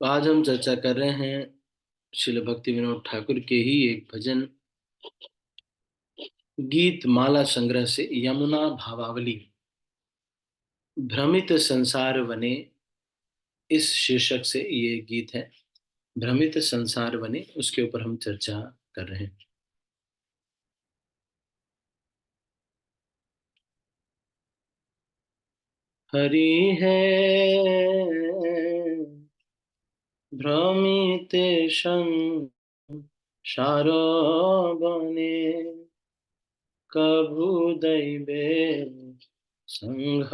आज हम चर्चा कर रहे हैं श्रील भक्ति विनोद ठाकुर के ही एक भजन गीत माला संग्रह से यमुना भावावली भ्रमित संसार वने। इस शीर्षक से ये गीत है। भ्रमित संसार वने, उसके ऊपर हम चर्चा कर रहे हैं। हरि है भ्रमित संसार वने, कभु दैबे संघटने।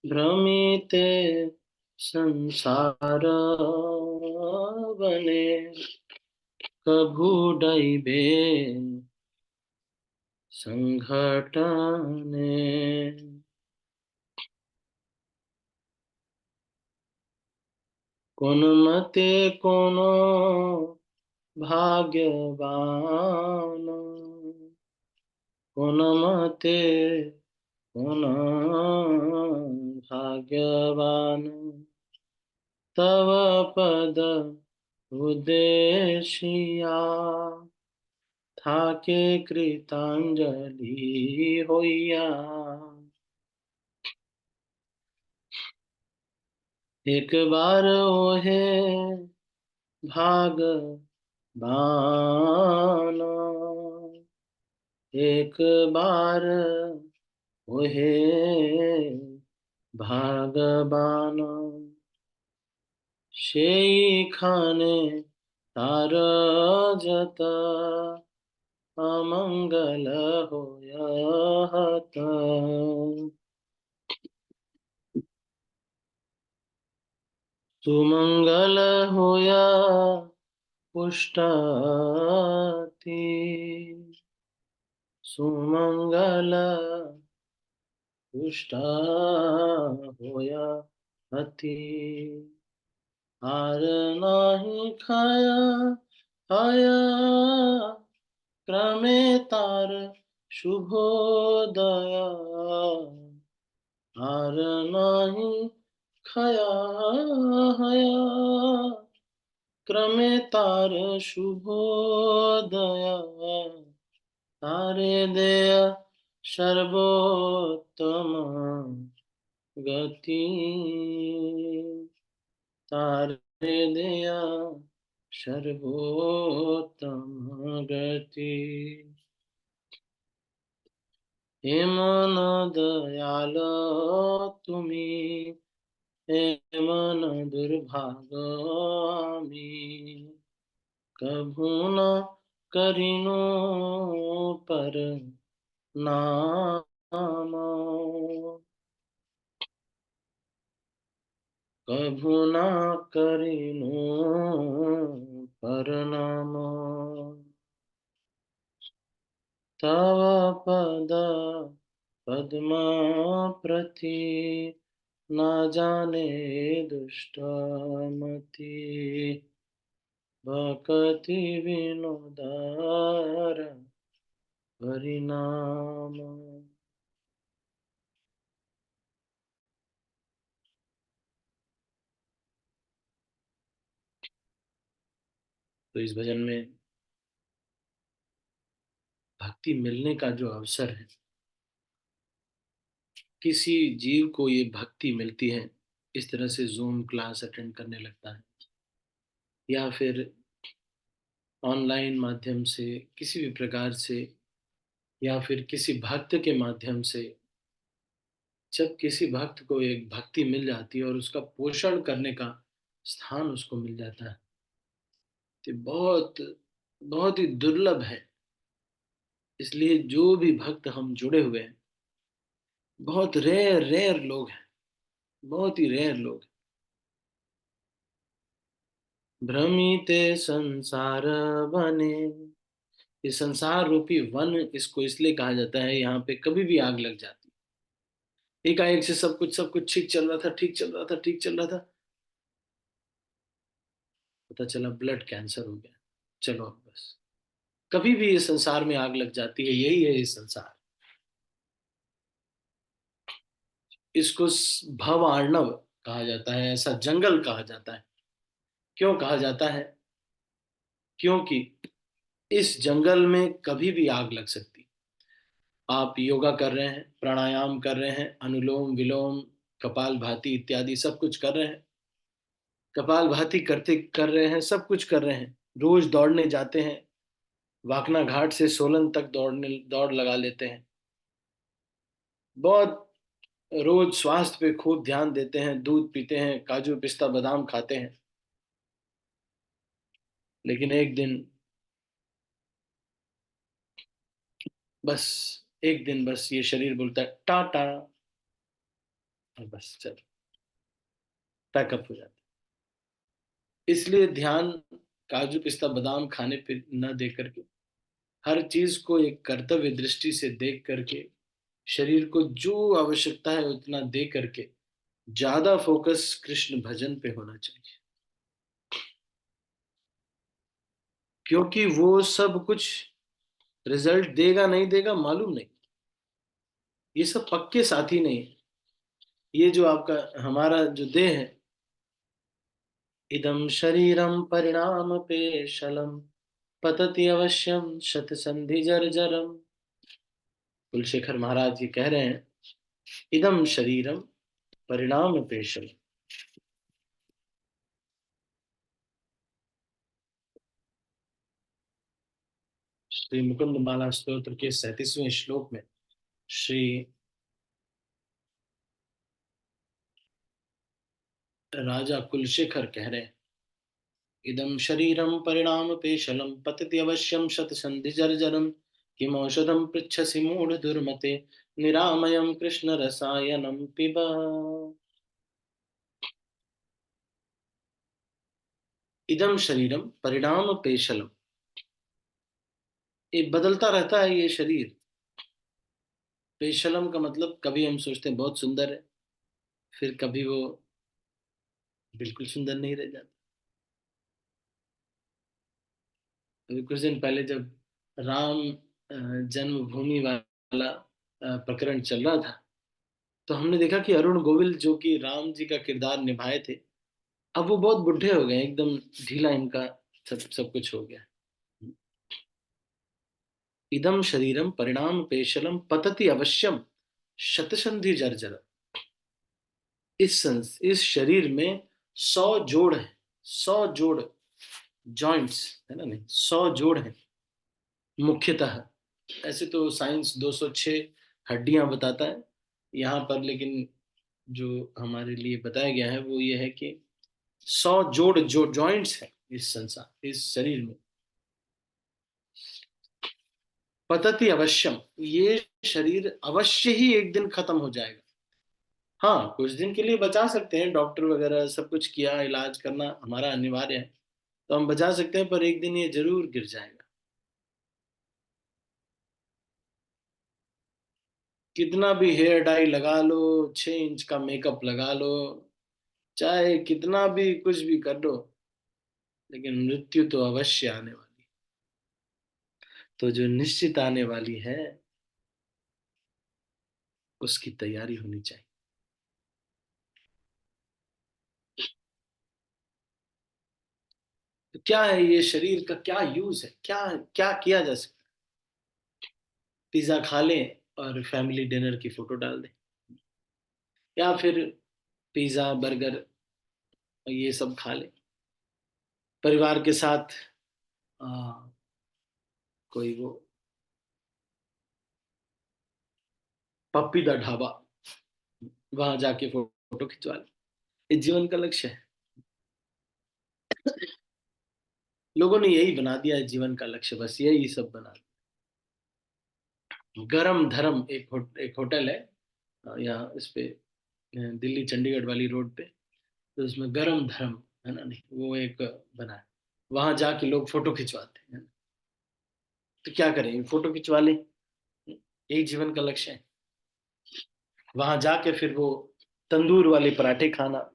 भ्रमित संसार बने, कभु डैबे संघटने। कोन मते कोनो भाग्यवान, कोन मते कोन भाग्यवान। तव पद उद्देशिया, थाके कृतांजलि होइया। एक बार ओहे भागवान, एक बार ओहे भागवान। सेई खाने तार जत, अमंगल होयत। सुमंगल होया पुष्टति, सुमंगल पुष्ट होया अति। हार नाही खाया खाया, क्रमे तार शुभोदया। हार नाही खाया हया, क्रमे तार शुभोदया। तारे दया सर्वोत्तम गति, तारे दया सर्वोत्तम गति। हे मन दयाल तुमी, हे मन दुर्भागा आमी। कभू न करिनो पर नाम, कभू न करिनो पर नाम। तव पद पद्मा प्रति, न जाने दुष्ट मति। भक्ति विनोदार हरिनाम। तो इस भजन में भक्ति मिलने का जो अवसर है, किसी जीव को ये भक्ति मिलती है इस तरह से जूम क्लास अटेंड करने लगता है, या फिर ऑनलाइन माध्यम से किसी भी प्रकार से, या फिर किसी भक्त के माध्यम से। जब किसी भक्त को एक भक्ति मिल जाती है और उसका पोषण करने का स्थान उसको मिल जाता है, तो बहुत बहुत ही दुर्लभ है। इसलिए जो भी भक्त हम जुड़े हुए हैं, बहुत रेयर रेयर लोग हैं, बहुत ही रेयर लोग। भ्रमिते संसार बने, ये संसार रूपी वन इसको इसलिए कहा जाता है, यहाँ पे कभी भी आग लग जाती है। एकाएक से सब कुछ ठीक चल रहा था, ठीक चल रहा था, ठीक चल रहा था, पता चला ब्लड कैंसर हो गया। चलो अब बस, कभी भी इस संसार में आग लग जाती है। यही है ये संसार। इसको भव आर्णव कहा जाता है, ऐसा जंगल कहा जाता है। क्यों कहा जाता है? क्योंकि इस जंगल में कभी भी आग लग सकती। आप योगा कर रहे हैं, प्राणायाम कर रहे हैं, अनुलोम विलोम, कपाल भाती इत्यादि सब कुछ कर रहे हैं, कपाल भाती करते कर रहे हैं, सब कुछ कर रहे हैं, रोज दौड़ने जाते हैं, वाकना घाट से सोलन तक दौड़ लगा लेते हैं, बहुत रोज स्वास्थ्य पे खूब ध्यान देते हैं, दूध पीते हैं, काजू पिस्ता बादाम खाते हैं। लेकिन एक दिन, बस एक दिन, बस ये शरीर बोलता है टाटा, और बस चल पैकअप हो जाता है। इसलिए ध्यान काजू पिस्ता बादाम खाने पे न दे करके, हर चीज को एक कर्तव्य दृष्टि से देख करके, शरीर को जो आवश्यकता है उतना दे करके, ज्यादा फोकस कृष्ण भजन पे होना चाहिए। क्योंकि वो सब कुछ रिजल्ट देगा नहीं देगा मालूम नहीं, ये सब पक्के साथी नहीं है। ये जो आपका हमारा जो देह है, इदम शरीरम परिणाम पेशलम पतति अवश्यम शतसंधि जर्जरम। कुलशेखर महाराज ये कह रहे हैं, इदम शरीरम परिणाम पेशल। श्री मुकुंद माला स्तोत्र के 37वें श्लोक में श्री राजा कुलशेखर कह रहे हैं, इदं शरीरं परिणामपेशलं पतति अवश्यं शतसन्धिजर्जरं किमौषधं पृच्छसि मूढदुर्मते निरामयं कृष्णरसायनं पिब। इदं शरीरं परिणामपेशलं, ये बदलता रहता है ये शरीर। पेशलम का मतलब कभी हम सोचते हैं बहुत सुंदर है, फिर कभी वो बिल्कुल सुंदर नहीं रह जाता। अभी कुछ दिन पहले जब राम जन्मभूमि वाला प्रकरण चल रहा था, तो हमने देखा कि अरुण गोविल जो कि राम जी का किरदार निभाए थे, अब वो बहुत बुढ़े हो गए, एकदम ढीला इनका सब सब कुछ हो गया। इदम शरीरम परिणाम पेशलम पतति अवश्यम शतसंधि जर्जर। इस शरीर में 100 जोड़ है, 100 जोड़, जॉइंट्स है ना, नहीं 100 जोड़ है मुख्यतः। ऐसे तो साइंस 206 हड्डियां बताता है यहाँ पर, लेकिन जो हमारे लिए बताया गया है वो ये है कि 100 जोड़ जो जॉइंट्स है इस संसार, इस शरीर में। पतति अवश्यम, ये शरीर अवश्य ही एक दिन खत्म हो जाएगा। हाँ, कुछ दिन के लिए बचा सकते हैं, डॉक्टर वगैरह सब कुछ किया, इलाज करना हमारा अनिवार्य है, तो हम बचा सकते हैं, पर एक दिन ये जरूर गिर जाएगा। कितना भी हेयर डाई लगा लो, 6 इंच का मेकअप लगा लो, चाहे कितना भी कुछ भी कर लो, लेकिन मृत्यु तो अवश्य आने वाली। तो जो निश्चित आने वाली है, उसकी तैयारी होनी चाहिए। तो क्या है ये शरीर का, क्या यूज है, क्या क्या किया जा सकता है? पिज्जा खा लें और फैमिली डिनर की फोटो डाल दें, या फिर पिज्जा बर्गर ये सब खा लें परिवार के साथ। आ, कोई वो पप्पी दा ढाबा, वहां जाके फोटो खिंचवा लें। ये जीवन का लक्ष्य है। लोगों ने यही बना दिया है जीवन का लक्ष्य, बस यही सब बना दिया। गरम धर्म एक होटल है यहाँ इस पे, दिल्ली चंडीगढ़ वाली रोड पे, तो उसमें गरम धर्म है ना, नहीं वो एक बना है, वहां जाके लोग फोटो खिंचवाते हैं। तो क्या करें, फोटो खिंचवा लें, यही जीवन का लक्ष्य है। वहां जाके फिर वो तंदूर वाले पराठे खाना,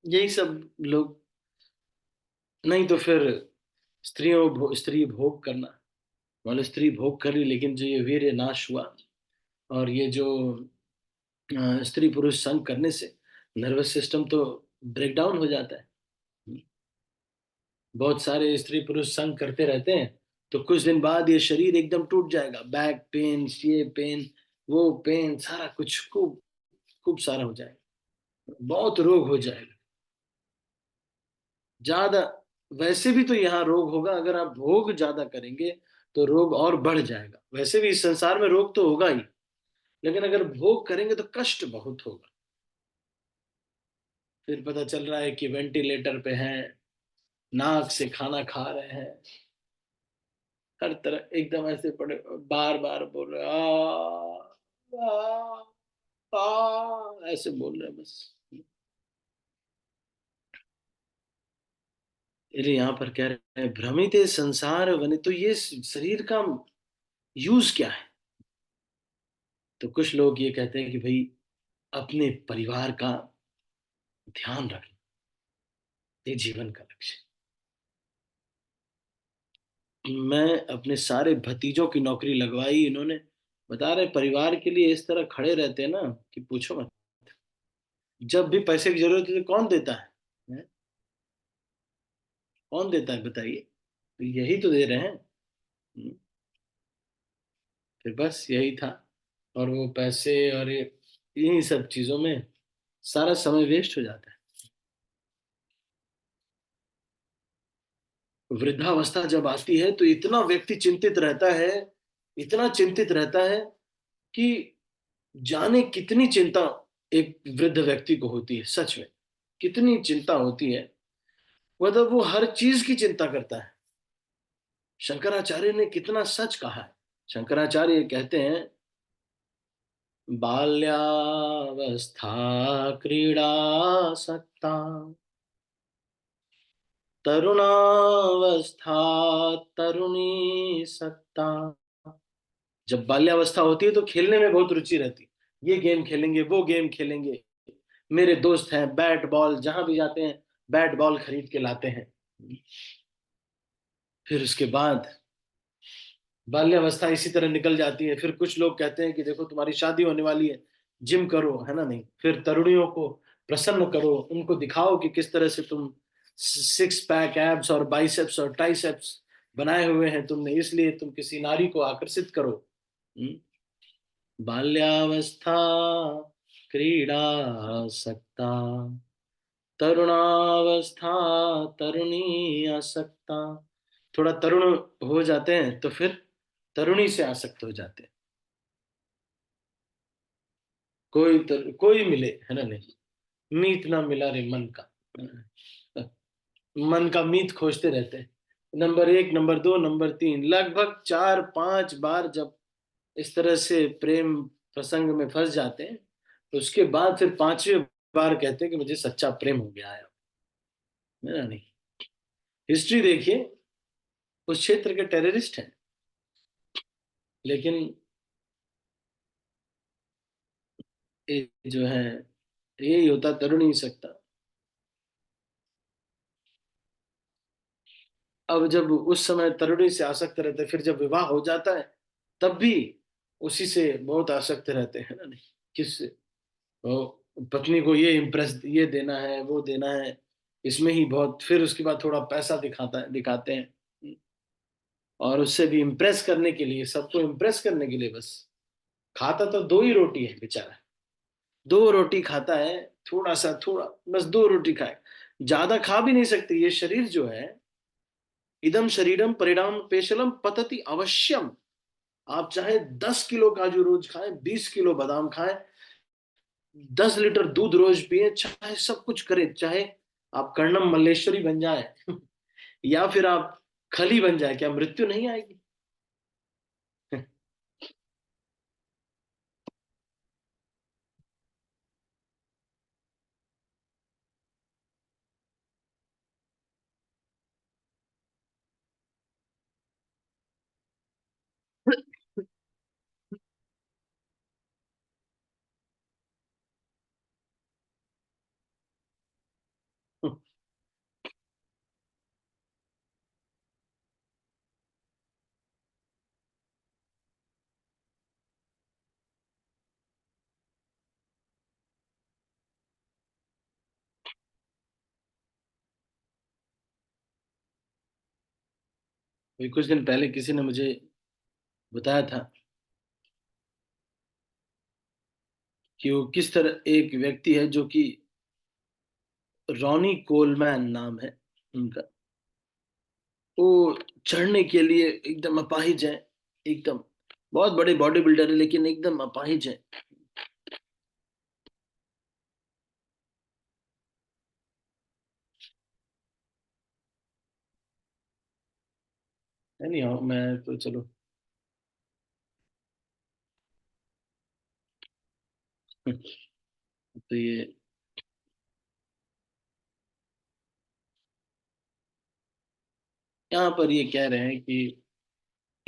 यही सब लोग। नहीं तो फिर स्त्री भोग करना, मतलब स्त्री भोग करी, लेकिन जो ये वीर्य नाश हुआ, और ये जो स्त्री पुरुष संग करने से नर्वस सिस्टम तो ब्रेक डाउन हो जाता है। बहुत सारे स्त्री पुरुष संग करते रहते हैं, तो कुछ दिन बाद ये शरीर एकदम टूट जाएगा। बैक पेन, ये पेन, वो पेन, सारा कुछ खूब खूब सारा हो जाएगा। बहुत रोग हो जाएगा ज्यादा। वैसे भी तो यहाँ रोग होगा, अगर आप भोग ज्यादा करेंगे तो रोग और बढ़ जाएगा। वैसे भी इस संसार में रोग तो होगा ही, लेकिन अगर भोग करेंगे तो कष्ट बहुत होगा। फिर पता चल रहा है कि वेंटिलेटर पे हैं, नाक से खाना खा रहे हैं, हर तरह एकदम ऐसे पड़े, बार बार बोल रहे ऐसे बोल रहे हैं बस। अरे यहाँ पर कह रहे हैं भ्रमित संसार बने, तो ये शरीर का यूज क्या है? तो कुछ लोग ये कहते हैं कि भाई अपने परिवार का ध्यान रखना, ये जीवन का लक्ष्य है। मैं अपने सारे भतीजों की नौकरी लगवाई इन्होंने, बता रहे परिवार के लिए इस तरह खड़े रहते हैं ना कि पूछो मत। जब भी पैसे की जरूरत है तो कौन देता है? हैं? कौन देता है बताइए? तो यही तो दे रहे हैं। हम्म, फिर बस यही था। और वो पैसे और ये इन्हीं सब चीजों में सारा समय वेस्ट हो जाता है। वृद्धावस्था जब आती है तो इतना व्यक्ति चिंतित रहता है, इतना चिंतित रहता है कि जाने कितनी चिंता एक वृद्ध व्यक्ति को होती है। सच में कितनी चिंता होती है, मतलब वो हर चीज की चिंता करता है। शंकराचार्य ने कितना सच कहा है। शंकराचार्य कहते हैं बाल्यावस्था क्रीडासक्ता, तरुणावस्था तरुणी सत्ता। जब बाल्यावस्था होती है तो खेलने में बहुत रुचि रहती है, ये गेम खेलेंगे, वो गेम खेलेंगे। मेरे दोस्त हैं, बैट बॉल जहां भी जाते हैं बैट बॉल खरीद के लाते हैं। फिर उसके बाद बाल्यावस्था इसी तरह निकल जाती है। फिर कुछ लोग कहते हैं कि देखो तुम्हारी शादी होने वाली है, जिम करो, है ना? नहीं, फिर तरुणियों को प्रसन्न करो, उनको दिखाओ कि किस तरह से तुम सिक्स पैक एब्स और बाइसेप्स और ट्राइसेप्स बनाए हुए हैं तुमने, इसलिए तुम किसी नारी को आकर्षित करो। हम्म? बाल्यावस्था क्रीडा सकता, तरुणावस्था तरुणी आसक्ता। थोड़ा तरुण हो जाते हैं तो फिर तरुणी से आसक्त हो जाते हैं। कोई मिले, है ना? नहीं, मीत ना मिला रे मन का। मन का मीत खोजते रहते हैं। नंबर एक, नंबर दो, नंबर तीन, लगभग चार पांच बार जब इस तरह से प्रेम प्रसंग में फंस जाते हैं, तो उसके बाद फिर पांचवें बार कहते हैं कि मुझे सच्चा प्रेम हो गया है। मेरा नहीं। हिस्ट्री देखिए, उस क्षेत्र के टेररिस्ट हैं, लेकिन ये जो है यही होता, तरुण ही सकता। अब जब उस समय तरुणी से आसक्त रहते, फिर जब विवाह हो जाता है तब भी उसी से बहुत आसक्त रहते हैं ना? नहीं, किससे? वो पत्नी को ये इम्प्रेस, ये देना है, वो देना है, इसमें ही बहुत। फिर उसके बाद थोड़ा पैसा दिखाते हैं, और उससे भी इम्प्रेस करने के लिए, सबको इम्प्रेस करने के लिए बस। खाता तो दो ही रोटी है बेचारा, दो रोटी खाता है, थोड़ा सा, थोड़ा बस दो रोटी खाए, ज्यादा खा भी नहीं सकते। ये शरीर जो है, इदम शरीरम परिणाम पेशलम पतति अवश्यम। आप चाहे 10 किलो काजू रोज खाएं, 20 किलो बादाम खाएं, 10 लीटर दूध रोज पिए, चाहे सब कुछ करें, चाहे आप कर्णम मल्लेश्वरी बन जाए या फिर आप खली बन जाए, क्या मृत्यु नहीं आएगी? अभी कुछ दिन पहले किसी ने मुझे बताया था कि वो किस तरह एक व्यक्ति है जो कि रॉनी कोलमैन नाम है उनका। वो चढ़ने के लिए एकदम अपाहिज है, एकदम बहुत बड़े बॉडी बिल्डर है लेकिन एकदम अपाहिज है। नहीं हाँ, मैं तो चलो तो ये यहाँ पर ये कह रहे हैं कि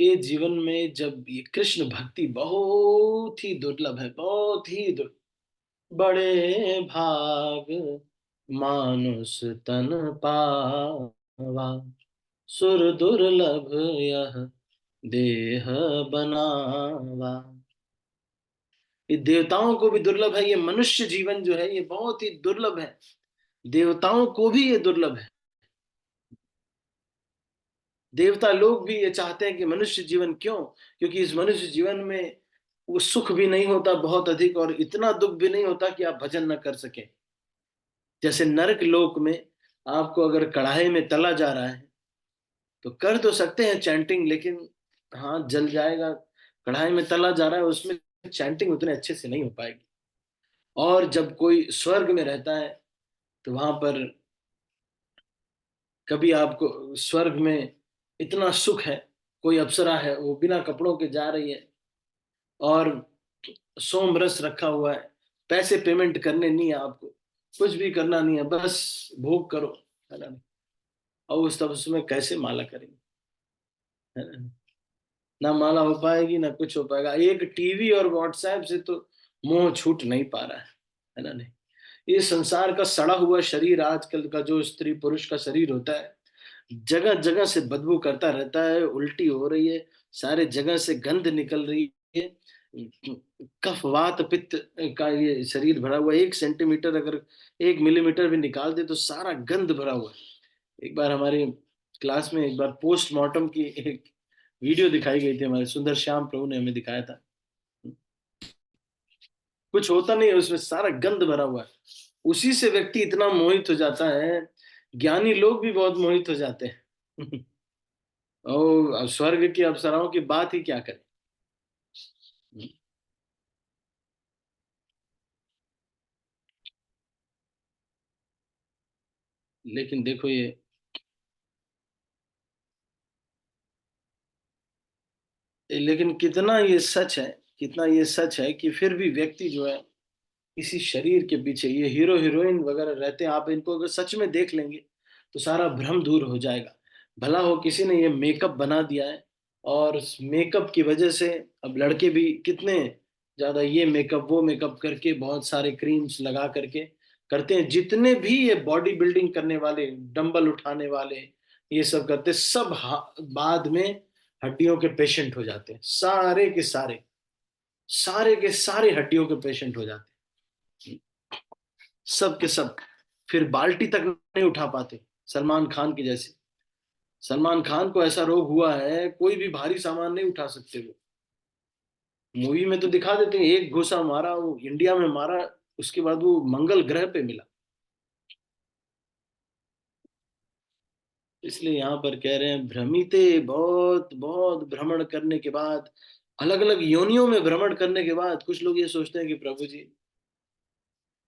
ये जीवन में जब ये कृष्ण भक्ति बहुत ही दुर्लभ है, बहुत ही बड़े भाग मानुष तन पावा, सुर दुर्लभ यह देह बनावा। ये देवताओं को भी दुर्लभ है, ये मनुष्य जीवन जो है ये बहुत ही दुर्लभ है। देवताओं को भी ये दुर्लभ है। देवता लोग भी ये चाहते हैं कि मनुष्य जीवन, क्यों? क्योंकि इस मनुष्य जीवन में वो सुख भी नहीं होता बहुत अधिक, और इतना दुख भी नहीं होता कि आप भजन न कर सके। जैसे नरक लोक में आपको अगर कढ़ाई में तला जा रहा है तो कर तो सकते हैं चैंटिंग, लेकिन हाँ जल जाएगा। कढ़ाई में तला जा रहा है उसमें चैंटिंग उतने अच्छे से नहीं हो पाएगी। और जब कोई स्वर्ग में रहता है तो वहां पर कभी आपको स्वर्ग में इतना सुख है। कोई अप्सरा है, वो बिना कपड़ों के जा रही है और सोम रस रखा हुआ है, पैसे पेमेंट करने नहीं है आपको, कुछ भी करना नहीं है, बस भोग करो, है ना? और उस तब उसमें कैसे माला करेंगे, है ना? ना माला हो पाएगी ना कुछ हो पाएगा। एक टीवी और व्हाट्सएप से तो मोह छूट नहीं पा रहा है ना? नहीं, ये संसार का सड़ा हुआ शरीर, आजकल का जो स्त्री पुरुष का शरीर होता है, जगह जगह से बदबू करता रहता है, उल्टी हो रही है, सारे जगह से गंध निकल रही है। कफ वात पित्त का ये शरीर भरा हुआ है। 1 सेंटीमीटर अगर 1 मिलीमीटर भी निकाल दे तो सारा गंध भरा हुआ है। एक बार हमारे क्लास में एक बार पोस्टमार्टम की एक वीडियो दिखाई गई थी, हमारे सुंदर श्याम प्रभु ने हमें दिखाया था। कुछ होता नहीं है उसमें, सारा गंध भरा हुआ है। उसी से व्यक्ति इतना मोहित हो जाता है। ज्ञानी लोग भी बहुत मोहित हो जाते हैं। और स्वर्ग की अप्सराओं की बात ही क्या करें। लेकिन देखो ये, लेकिन कितना ये सच है, कितना ये सच है कि फिर भी व्यक्ति जो है इसी शरीर के पीछे, ये हीरो हीरोइन वगैरह रहते हैं, आप इनको अगर सच में देख लेंगे तो सारा भ्रम दूर हो जाएगा। भला हो किसी ने ये मेकअप बना दिया है, और उस मेकअप की वजह से अब लड़के भी कितने ज्यादा ये मेकअप वो मेकअप करके, बहुत सारे क्रीम्स लगा करके करते हैं। जितने भी ये बॉडी बिल्डिंग करने वाले, डंबल उठाने वाले, ये सब करते, सब बाद में हड्डियों के पेशेंट हो जाते हैं। सारे के सारे, सारे के सारे हड्डियों के पेशेंट हो जाते हैं, सब के सब। फिर बाल्टी तक नहीं उठा पाते, सलमान खान की जैसे। सलमान खान को ऐसा रोग हुआ है, कोई भी भारी सामान नहीं उठा सकते वो। मूवी में तो दिखा देते हैं, एक घुसा मारा वो इंडिया में मारा, उसके बाद वो मंगल ग्रह पे मिला। इसलिए यहाँ पर कह रहे हैं भ्रमिते, बहुत बहुत भ्रमण करने के बाद, अलग अलग योनियों में भ्रमण करने के बाद कुछ लोग ये सोचते हैं कि प्रभु जी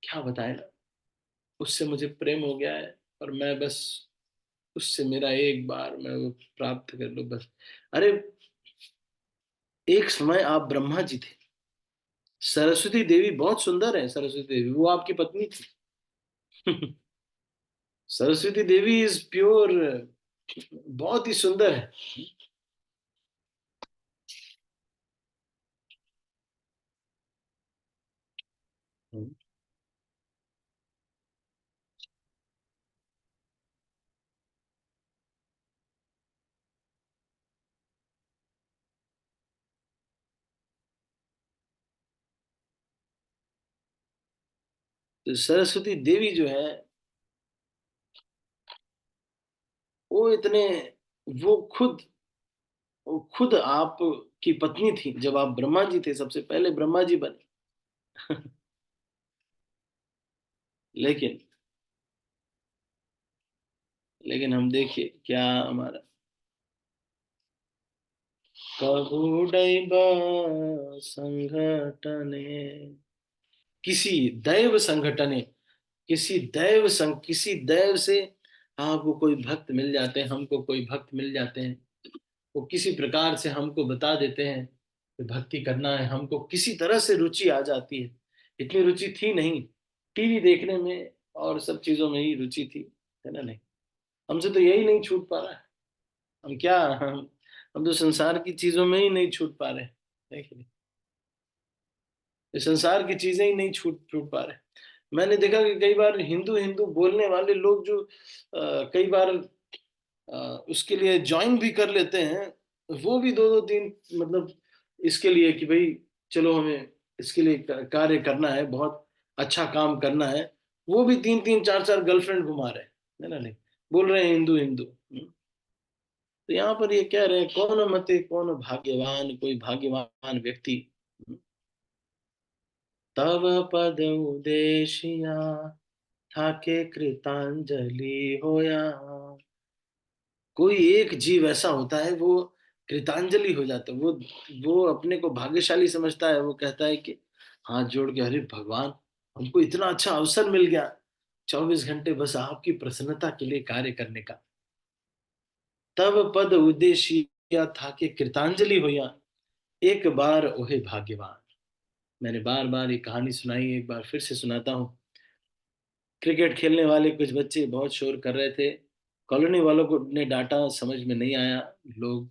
क्या बताएं ना, उससे मुझे प्रेम हो गया है और मैं बस उससे मेरा एक बार मैं वो प्राप्त कर लूं बस। अरे, एक समय आप ब्रह्मा जी थे, सरस्वती देवी बहुत सुंदर है, सरस्वती देवी वो आपकी पत्नी थी। सरस्वती देवी इज प्योर, बहुत ही सुंदर है। तो सरस्वती देवी जो है वो इतने, वो खुद वो खुद आप की पत्नी थी, जब आप ब्रह्मा जी थे, सबसे पहले ब्रह्मा जी बने। लेकिन लेकिन हम देखिए क्या हमारा कबूडैब संगठने, किसी दैव संगठने, किसी दैव से आपको कोई भक्त मिल जाते हैं, हमको कोई भक्त मिल जाते हैं। वो किसी प्रकार से हमको बता देते हैं कि भक्ति करना है, हमको किसी तरह से रुचि आ जाती है। इतनी रुचि थी नहीं, टीवी देखने में और सब चीजों में ही रुचि थी, है ना? नहीं, हमसे तो यही नहीं छूट पा रहा है। हम क्या हम तो संसार की चीजों में ही नहीं छूट पा रहे, है कि नहीं? ये संसार की चीजें ही नहीं छूट छूट पा रहे। मैंने देखा कि कई बार हिंदू हिंदू बोलने वाले लोग जो कई बार अ, उसके लिए ज्वाइन भी कर लेते हैं, वो भी 2-2 3 मतलब इसके लिए कि भई चलो हमें इसके लिए कार्य करना है, बहुत अच्छा काम करना है, वो भी 3-3 4-4 गर्लफ्रेंड घुमा रहे हैं, है ना? नहीं, बोल रहे हैं हिंदू हिंदू। तो यहाँ पर ये कह रहे हैं, कौन मते कौन भाग्यवान, कोई भाग्यवान व्यक्ति तव पद उदेशिया ठाके कृतांजलि होया। कोई एक जीव ऐसा होता है, वो कृतांजलि हो जाता है, वो अपने को भाग्यशाली समझता है, वो कहता है कि हाथ जोड़ के, अरे भगवान, हमको इतना अच्छा अवसर मिल गया, 24 घंटे बस आपकी प्रसन्नता के लिए कार्य करने का। तब पद उद्देश्य था कि कृतांजलि होया, एक बार ओहे भाग्यवान। मैंने बार बार ये कहानी सुनाई, एक बार फिर से सुनाता हूँ। क्रिकेट खेलने वाले कुछ बच्चे बहुत शोर कर रहे थे, कॉलोनी वालों को ने डांटा, समझ में नहीं आया, लोग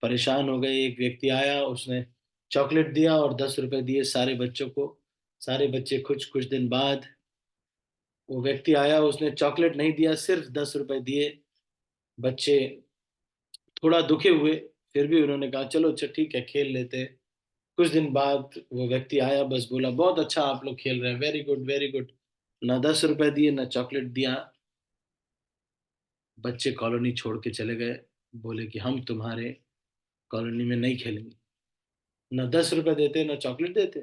परेशान हो गए। एक व्यक्ति आया, उसने चॉकलेट दिया और 10 रुपए दिए सारे बच्चों को। सारे बच्चे कुछ कुछ दिन बाद वो व्यक्ति आया, उसने चॉकलेट नहीं दिया, सिर्फ 10 रुपए दिए। बच्चे थोड़ा दुखे हुए, फिर भी उन्होंने कहा चलो अच्छा ठीक है, खेल लेते हैं। कुछ दिन बाद वो व्यक्ति आया, बस बोला बहुत अच्छा आप लोग खेल रहे हैं, वेरी गुड वेरी गुड। ना 10 रुपए दिए, ना चॉकलेट दिया। बच्चे कॉलोनी छोड़ के चले गए, बोले कि हम तुम्हारे कॉलोनी में नहीं खेलेंगे। ना 10 रुपए देते, ना चॉकलेट देते।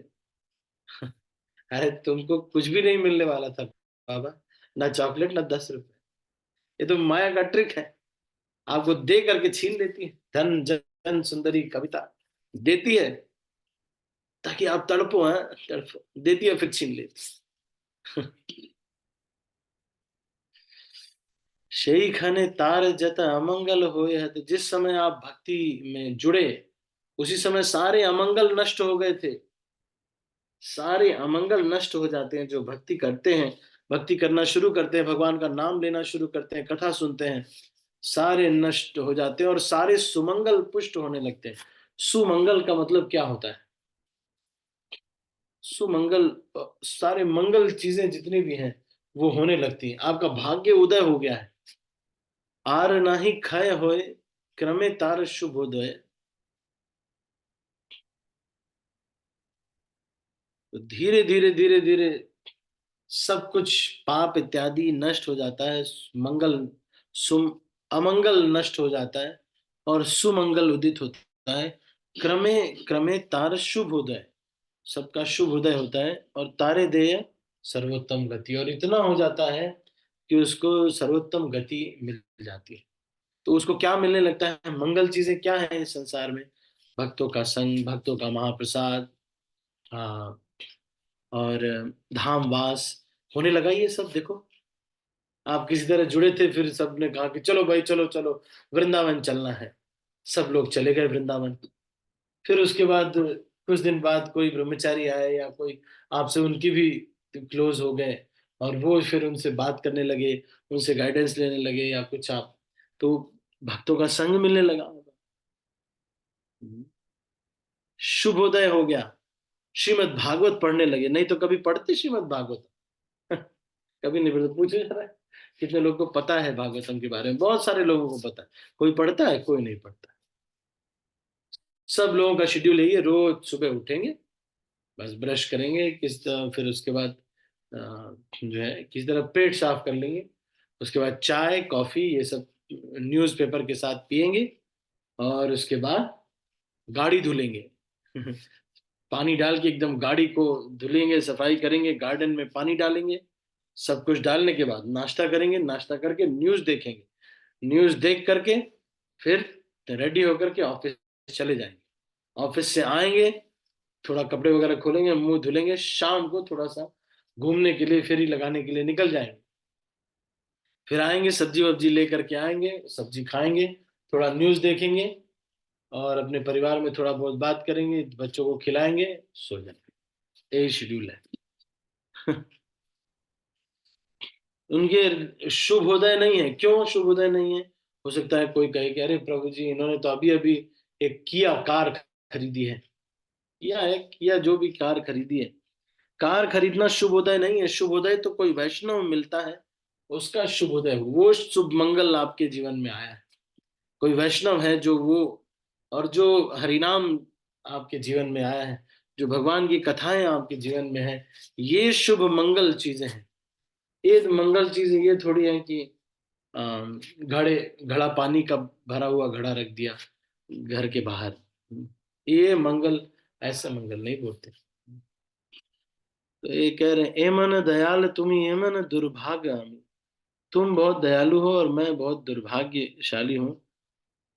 अरे तुमको कुछ भी नहीं मिलने वाला था बाबा, ना चॉकलेट ना 10 रुपए। ये तो माया का ट्रिक है, आपको दे करके छीन लेती है। धन जन सुंदरी कविता देती है ताकि आप तड़पो, हैं तड़पो, देती है फिर छीन लेती। शेई खाने तार जत अमंगल होए है, तो जिस समय आप भक्ति में जुड़े, उसी समय सारे अमंगल नष्ट हो गए थे। सारे अमंगल नष्ट हो जाते हैं। जो भक्ति करते हैं, भक्ति करना शुरू करते हैं, भगवान का नाम लेना शुरू करते हैं, कथा सुनते हैं, सारे नष्ट हो जाते हैं और सारे सुमंगल पुष्ट होने लगते हैं। सुमंगल का मतलब क्या होता है? सुमंगल, सारे मंगल चीजें जितनी भी हैं वो होने लगती हैं। आपका भाग्य उदय हो गया है। आर नाही क्षय होए, क्रमे तार शुभोदय। तो धीरे धीरे धीरे धीरे सब कुछ पाप इत्यादि नष्ट हो जाता है। मंगल सुम अमंगल नष्ट हो जाता है और सुमंगल उदित होता है। क्रमे क्रमे तार शुभ उदय, सबका शुभ उदय होता है और तारे देय सर्वोत्तम गति, और इतना हो जाता है कि उसको सर्वोत्तम गति मिल जाती है। तो उसको क्या मिलने लगता है? मंगल चीजें क्या है इस संसार में? भक्तों का संग, भक्तों का महाप्रसाद, हाँ, और धाम वास होने लगा ये सब। देखो, आप किसी तरह जुड़े थे, फिर सबने कहा कि चलो भाई, चलो चलो वृंदावन चलना है। सब लोग चले गए वृंदावन। फिर उसके बाद कुछ दिन बाद कोई ब्रह्मचारी आए या कोई आपसे, उनकी भी क्लोज हो गए, और वो फिर उनसे बात करने लगे, उनसे गाइडेंस लेने लगे या कुछ आप, तो भक्तों का संग मिलने लगा। शुभोदय हो गया, श्रीमद् भागवत पढ़ने लगे। नहीं तो कभी पढ़ते श्रीमद् भागवत? कभी नहीं पढ़ते। पूछे जा रहा है कितने लोगों को पता है भागवतम के बारे में? बहुत सारे लोगों को पता है। कोई पढ़ता है? कोई नहीं पढ़ता। सब लोगों का शेड्यूल यही है, रोज सुबह उठेंगे, बस ब्रश करेंगे, फिर उसके बाद जो है किसी तरह पेट साफ कर लेंगे, उसके बाद चाय कॉफी ये सब न्यूज़पेपर के साथ पिएंगे, और उसके बाद गाड़ी धुलेंगे। पानी डाल के एकदम गाड़ी को धुलेंगे, सफाई करेंगे, गार्डन में पानी डालेंगे। सब कुछ डालने के बाद नाश्ता करेंगे, नाश्ता करके न्यूज़ देखेंगे, न्यूज़ देख करके फिर रेडी होकर के ऑफिस चले जाएंगे। ऑफिस से आएंगे, थोड़ा कपड़े वगैरह खोलेंगे, मुंह धुलेंगे, शाम को थोड़ा सा घूमने के लिए, फेरी लगाने के लिए निकल जाएंगे। फिर आएंगे, सब्जी वब्जी लेकर के आएंगे, सब्जी खाएंगे, थोड़ा न्यूज़ देखेंगे और अपने परिवार में थोड़ा बहुत बात करेंगे, बच्चों को खिलाएंगे, सो जाएंगे। यही शेड्यूल है। उनके शुभोदय नहीं है। क्यों शुभोदय नहीं है? हो सकता है कोई कहे कि अरे प्रभु जी, इन्होंने तो अभी अभी एक किया कार खरीदी है। किया है, किया जो भी कार खरीदी है। कार खरीदना शुभोदय नहीं है। शुभोदय तो कोई वैष्णव मिलता है, उसका शुभोदय, वो शुभ मंगल आपके जीवन में आया है। कोई वैष्णव है जो वो, और जो हरिनाम आपके जीवन में आया है, जो भगवान की कथाएं आपके जीवन में है, ये शुभ मंगल चीजें हैं। ये मंगल चीजें ये थोड़ी है कि घड़े घड़ा पानी का भरा हुआ घड़ा रख दिया घर के बाहर। ये मंगल, ऐसा मंगल नहीं बोलते। तो ये कह रहे हैं, ए मन दयाल तुम्ही, ए मन दुर्भाग्य आमी। तुम बहुत दयालु हो और मैं बहुत दुर्भाग्यशाली हूँ।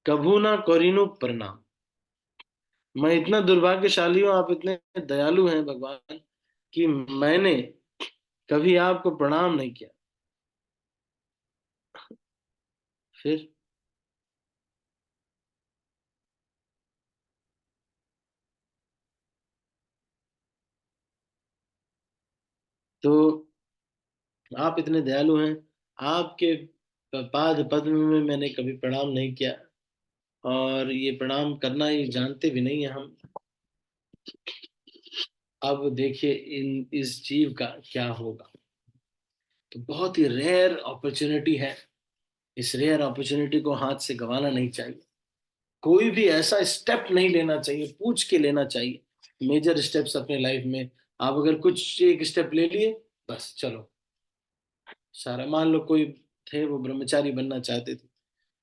कभू ना करीनु प्रणाम। मैं इतना दुर्भाग्यशाली हूँ, आप इतने दयालु हैं भगवान, कि मैंने कभी आपको प्रणाम नहीं किया। फिर तो आप इतने दयालु हैं, आपके पाद पद्म में मैंने कभी प्रणाम नहीं किया, और ये प्रणाम करना ही जानते भी नहीं है हम। अब देखिए इन इस जीव का क्या होगा। तो बहुत ही रेयर अपॉर्चुनिटी है। इस रेयर अपॉर्चुनिटी को हाथ से गंवाना नहीं चाहिए। कोई भी ऐसा स्टेप नहीं लेना चाहिए, पूछ के लेना चाहिए। मेजर स्टेप्स अपने लाइफ में, आप अगर कुछ एक स्टेप ले लिए, बस चलो सारा। मान लो कोई थे, वो ब्रह्मचारी बनना चाहते थे,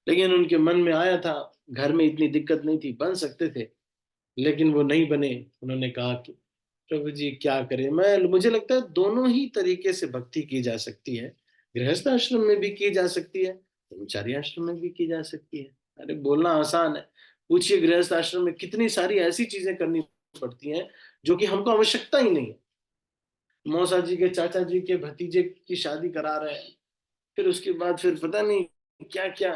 लेकिन उनके मन में आया था, घर में इतनी दिक्कत नहीं थी, बन सकते थे, लेकिन वो नहीं बने। उन्होंने कहा कि प्रभु जी क्या करें। मैं मुझे लगता है दोनों ही तरीके से भक्ति की जा सकती है। गृहस्थ आश्रम में भी की जा सकती है, ब्रह्मचारी आश्रम में भी की जा सकती है। अरे बोलना आसान है, पूछिए गृहस्थ आश्रम में कितनी सारी ऐसी चीजें करनी पड़ती हैं जो कि हमको आवश्यकता ही नहीं है। मौसा जी के चाचा जी के भतीजे की शादी करा रहे हैं, फिर उसके बाद फिर पता नहीं क्या क्या,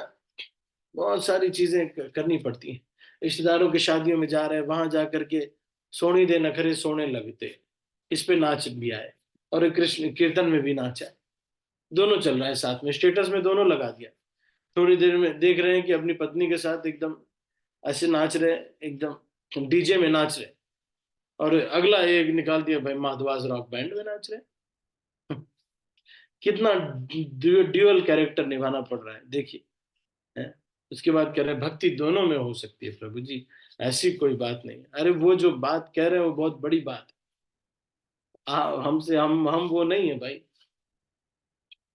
बहुत सारी चीजें करनी पड़ती हैं। रिश्तेदारों की शादियों में जा रहे हैं, वहां जा करके सोनी दे नखरे सोने लगते, इस पे नाच भी आए, और कृष्ण कीर्तन में भी नाच आए। दोनों चल रहा है साथ में, स्टेटस में दोनों लगा दिया। थोड़ी देर में देख रहे हैं कि अपनी पत्नी के साथ एकदम ऐसे नाच रहे, एकदम डीजे में नाच रहे, और अगला एक निकाल दिया भाई माधवास रॉक बैंड में नाच रहे। कितना ड्यूअल कैरेक्टर निभाना पड़ रहा है, देखिए। है, उसके बाद कह रहे हैं भक्ति दोनों में हो सकती है प्रभु जी, ऐसी कोई बात नहीं है। अरे वो जो बात कह रहे हैं वो बहुत बड़ी बात है। हमसे हम वो नहीं है भाई।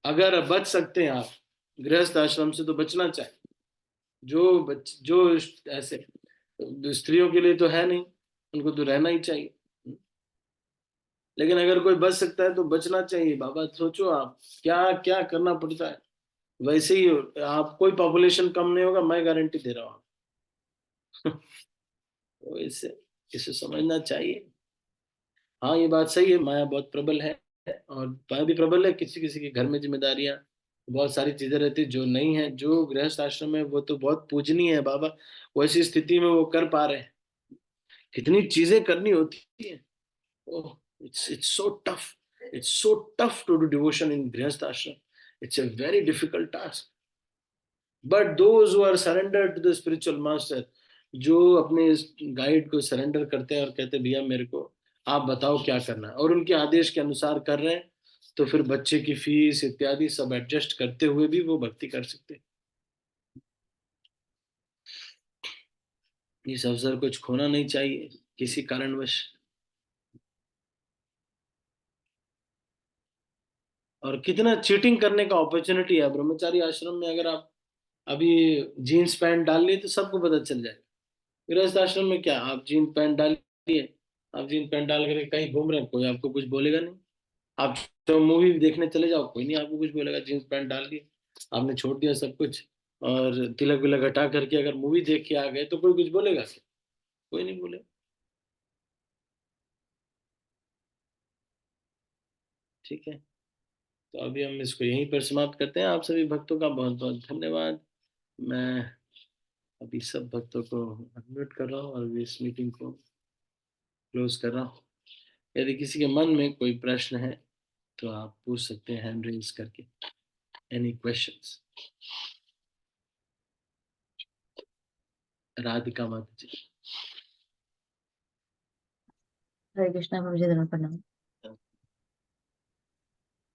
अगर बच सकते हैं आप गृहस्थ आश्रम से, तो बचना चाहिए। जो ऐसे स्त्रियों के लिए तो है नहीं, उनको तो रहना ही चाहिए। लेकिन अगर कोई बच सकता है तो बचना चाहिए बाबा। सोचो आप क्या क्या करना पड़ता है। वैसे ही आप, कोई पॉपुलेशन कम नहीं होगा, मैं गारंटी दे रहा हूँ। तो इसे इसे समझना चाहिए। हाँ ये बात सही है, माया बहुत प्रबल है, और माया भी प्रबल है। किसी किसी के घर में जिम्मेदारियां, बहुत सारी चीजें रहती है जो नहीं है। जो गृहस्थ आश्रम है वो तो बहुत पूजनीय है बाबा, वैसी स्थिति में वो कर पा रहे हैं। कितनी चीजें करनी होती है। ओह, it's so tough, it's so tough to do devotion in गृहस्थ आश्रम। It's a very difficult task, but those who are surrendered to the spiritual master, जो अपने इस गाइड को सरेंडर करते हैं और कहते हैं भैया मेरे को आप बताओ क्या करना है, और उनके आदेश के अनुसार कर रहे हैं, तो फिर बच्चे की फीस इत्यादि सब एडजस्ट करते हुए भी वो भक्ति कर सकते हैं। इस अवसर को खोना नहीं चाहिए किसी कारणवश। और कितना चीटिंग करने का अपॉर्चुनिटी है ब्रह्मचारी आश्रम में। अगर आप अभी जीन्स पैंट डाल लिए तो सबको पता चल जाएगा। गृहस्थ आश्रम में क्या, आप जीन पैंट डालिए, आप जीन पैंट डाल करके कहीं घूम रहे हैं, कोई आपको कुछ बोलेगा नहीं। आप जो मूवी देखने चले जाओ, कोई नहीं आपको कुछ बोलेगा, जीन्स पैंट डाल दिए, आपने छोड़ दिया सब कुछ, और तिलक विलक हटा करके अगर मूवी देख के आ गए तो कोई कुछ बोलेगा क्या? कोई नहीं बोलेगा। ठीक है, तो अभी हम इसको यहीं पर समाप्त करते हैं। आप सभी भक्तों का बहुत बहुत धन्यवाद। मैं अभी सब भक्तों को अनम्यूट कर रहा हूँ और अभी इस मीटिंग को क्लोज कर रहा हूँ। यदि किसी के मन में कोई प्रश्न है तो आप पूछ सकते हैं हैंड रेज करके। Any questions? राधिका माता जी। हरे कृष्णा प्रभु जी, धर्म प्रणाम।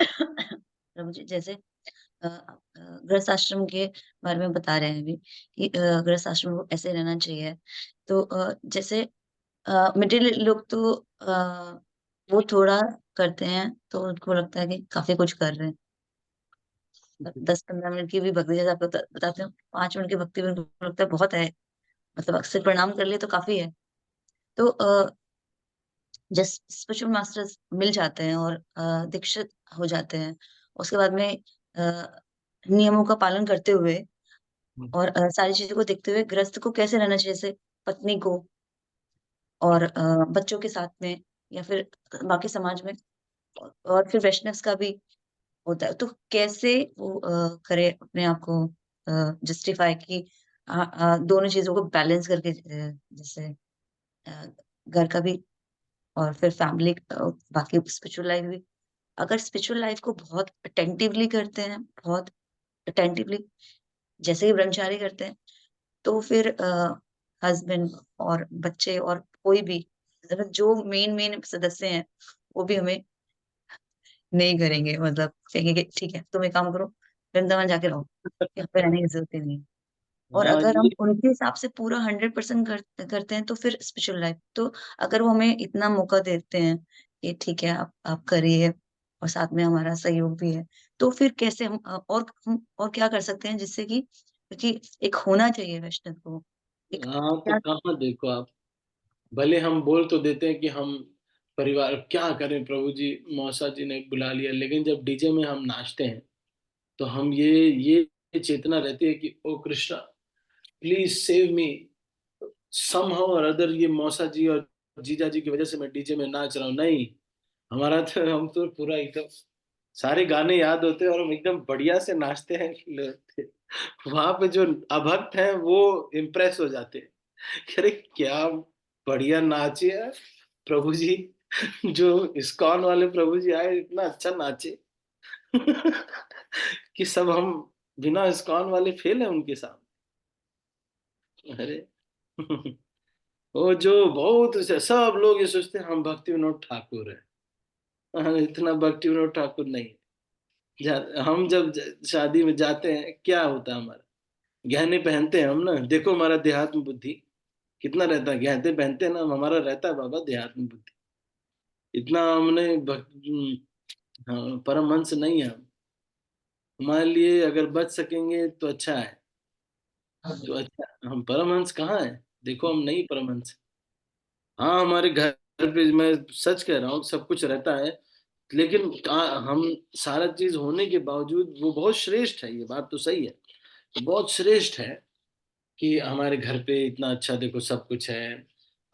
प्रभु जी, जैसे गृहस्थ आश्रम के बारे में बता रहे हैं अभी कि गृहस्थ आश्रम को ऐसे रहना चाहिए। तो जैसे मिडिल लोग तो वो थोड़ा करते हैं तो उनको लगता है कि काफ़ी कुछ कर रहे हैं। 10-15 मिनट की भी भक्ति, जैसे आप बताते हो 5 मिनट की भक्ति में उनको लगता है बहुत है, मतलब अक्सर प्रणाम कर लिए तो काफ़ी है। तो जस स्पिरिचुअल मास्टर्स मिल जाते हैं और दीक्षित हो जाते हैं। उसके बाद में नियमों का पालन करते हुए और सारी चीज़ों को देखते हुए गृहस्थ को कैसे रहना चाहिए, जैसे पत्नी को और बच्चों के साथ में या फिर बाकी समाज में, और फिर वैष्णव्स का भी होता है। तो कैसे वो करे अपने आप को जस्टिफाई कि दोनों चीज़ों को बैलेंस करके, जैसे अ, घर का भी और फिर फैमिली, बाकी स्पिरिचुअल लाइफ भी। अगर स्पिरिचुअल लाइफ को बहुत अटेंटिवली करते हैं, बहुत अटेंटिवली जैसे ही ब्रह्मचारी करते हैं, तो फिर हस्बैंड और बच्चे और कोई भी, मतलब जो मेन सदस्य हैं, वो भी हमें नहीं करेंगे, मतलब कहेंगे कि ठीक है, तुम एक काम करो, वृंदावन जाके रहो, यहाँ पे रहने की ज़रूरत ही नहीं है। और हाँ अगर हम ये। उनके हिसाब से पूरा 100% करते हैं, तो फिर स्पिरिचुअल लाइफ तो, अगर वो हमें इतना मौका देते हैं कि ठीक है, आप करिए और साथ में हमारा सहयोग भी है, तो फिर कैसे और हम और क्या कर सकते हैं जिससे कि, क्योंकि एक होना चाहिए वैष्णव को, एक हाँ तो क्या। कहाँ देखो आप, भले हम बोल तो देते हैं कि हम परिवार क्या करें प्रभु जी, मौसा जी ने बुला लिया, लेकिन जब डीजे में हम नाचते हैं तो हम ये चेतना रहती है कि oh Krishna please save me, somehow और अदर ये मौसा जी और जीजा जी की वजह से मैं डीजे में नाच रहा हूँ, नहीं। हमारा तो हम तो पूरा एकदम सारे गाने याद होते हैं और हम एकदम बढ़िया से नाचते हैं। वहां पे जो अभक्त हैं वो इम्प्रेस हो जाते हैं कि अरे क्या बढ़िया नाचे यार प्रभु जी, जो इस्कॉन वाले प्रभु जी आए इतना अच्छा नाचे। कि सब हम बिना इस्कॉन वाले फेल है उनके सामने। अरे वो जो बहुत सब लोग ये सोचते हैं हम भक्ति विनोद ठाकुर है। हाँ, इतना भक्ति विनोद ठाकुर नहीं है। हम जब शादी में जाते हैं क्या होता है हमारा, गहने पहनते हैं हम ना, देखो हमारा देहात्म बुद्धि कितना रहता है, गहने पहनते हैं ना हमारा रहता है बाबा देहात्म बुद्धि। इतना हमने हाँ, परमहंस नहीं है हम। हमारे लिए अगर बच सकेंगे तो अच्छा है। तो अच्छा, हम परमहंस कहाँ है? देखो हम नहीं परमहंस। हाँ हमारे घर पे मैं सच कह रहा हूँ सब कुछ रहता है, लेकिन हम सारा चीज होने के बावजूद वो बहुत श्रेष्ठ है, ये बात तो सही है। तो बहुत श्रेष्ठ है कि हमारे घर पे इतना अच्छा देखो सब कुछ है।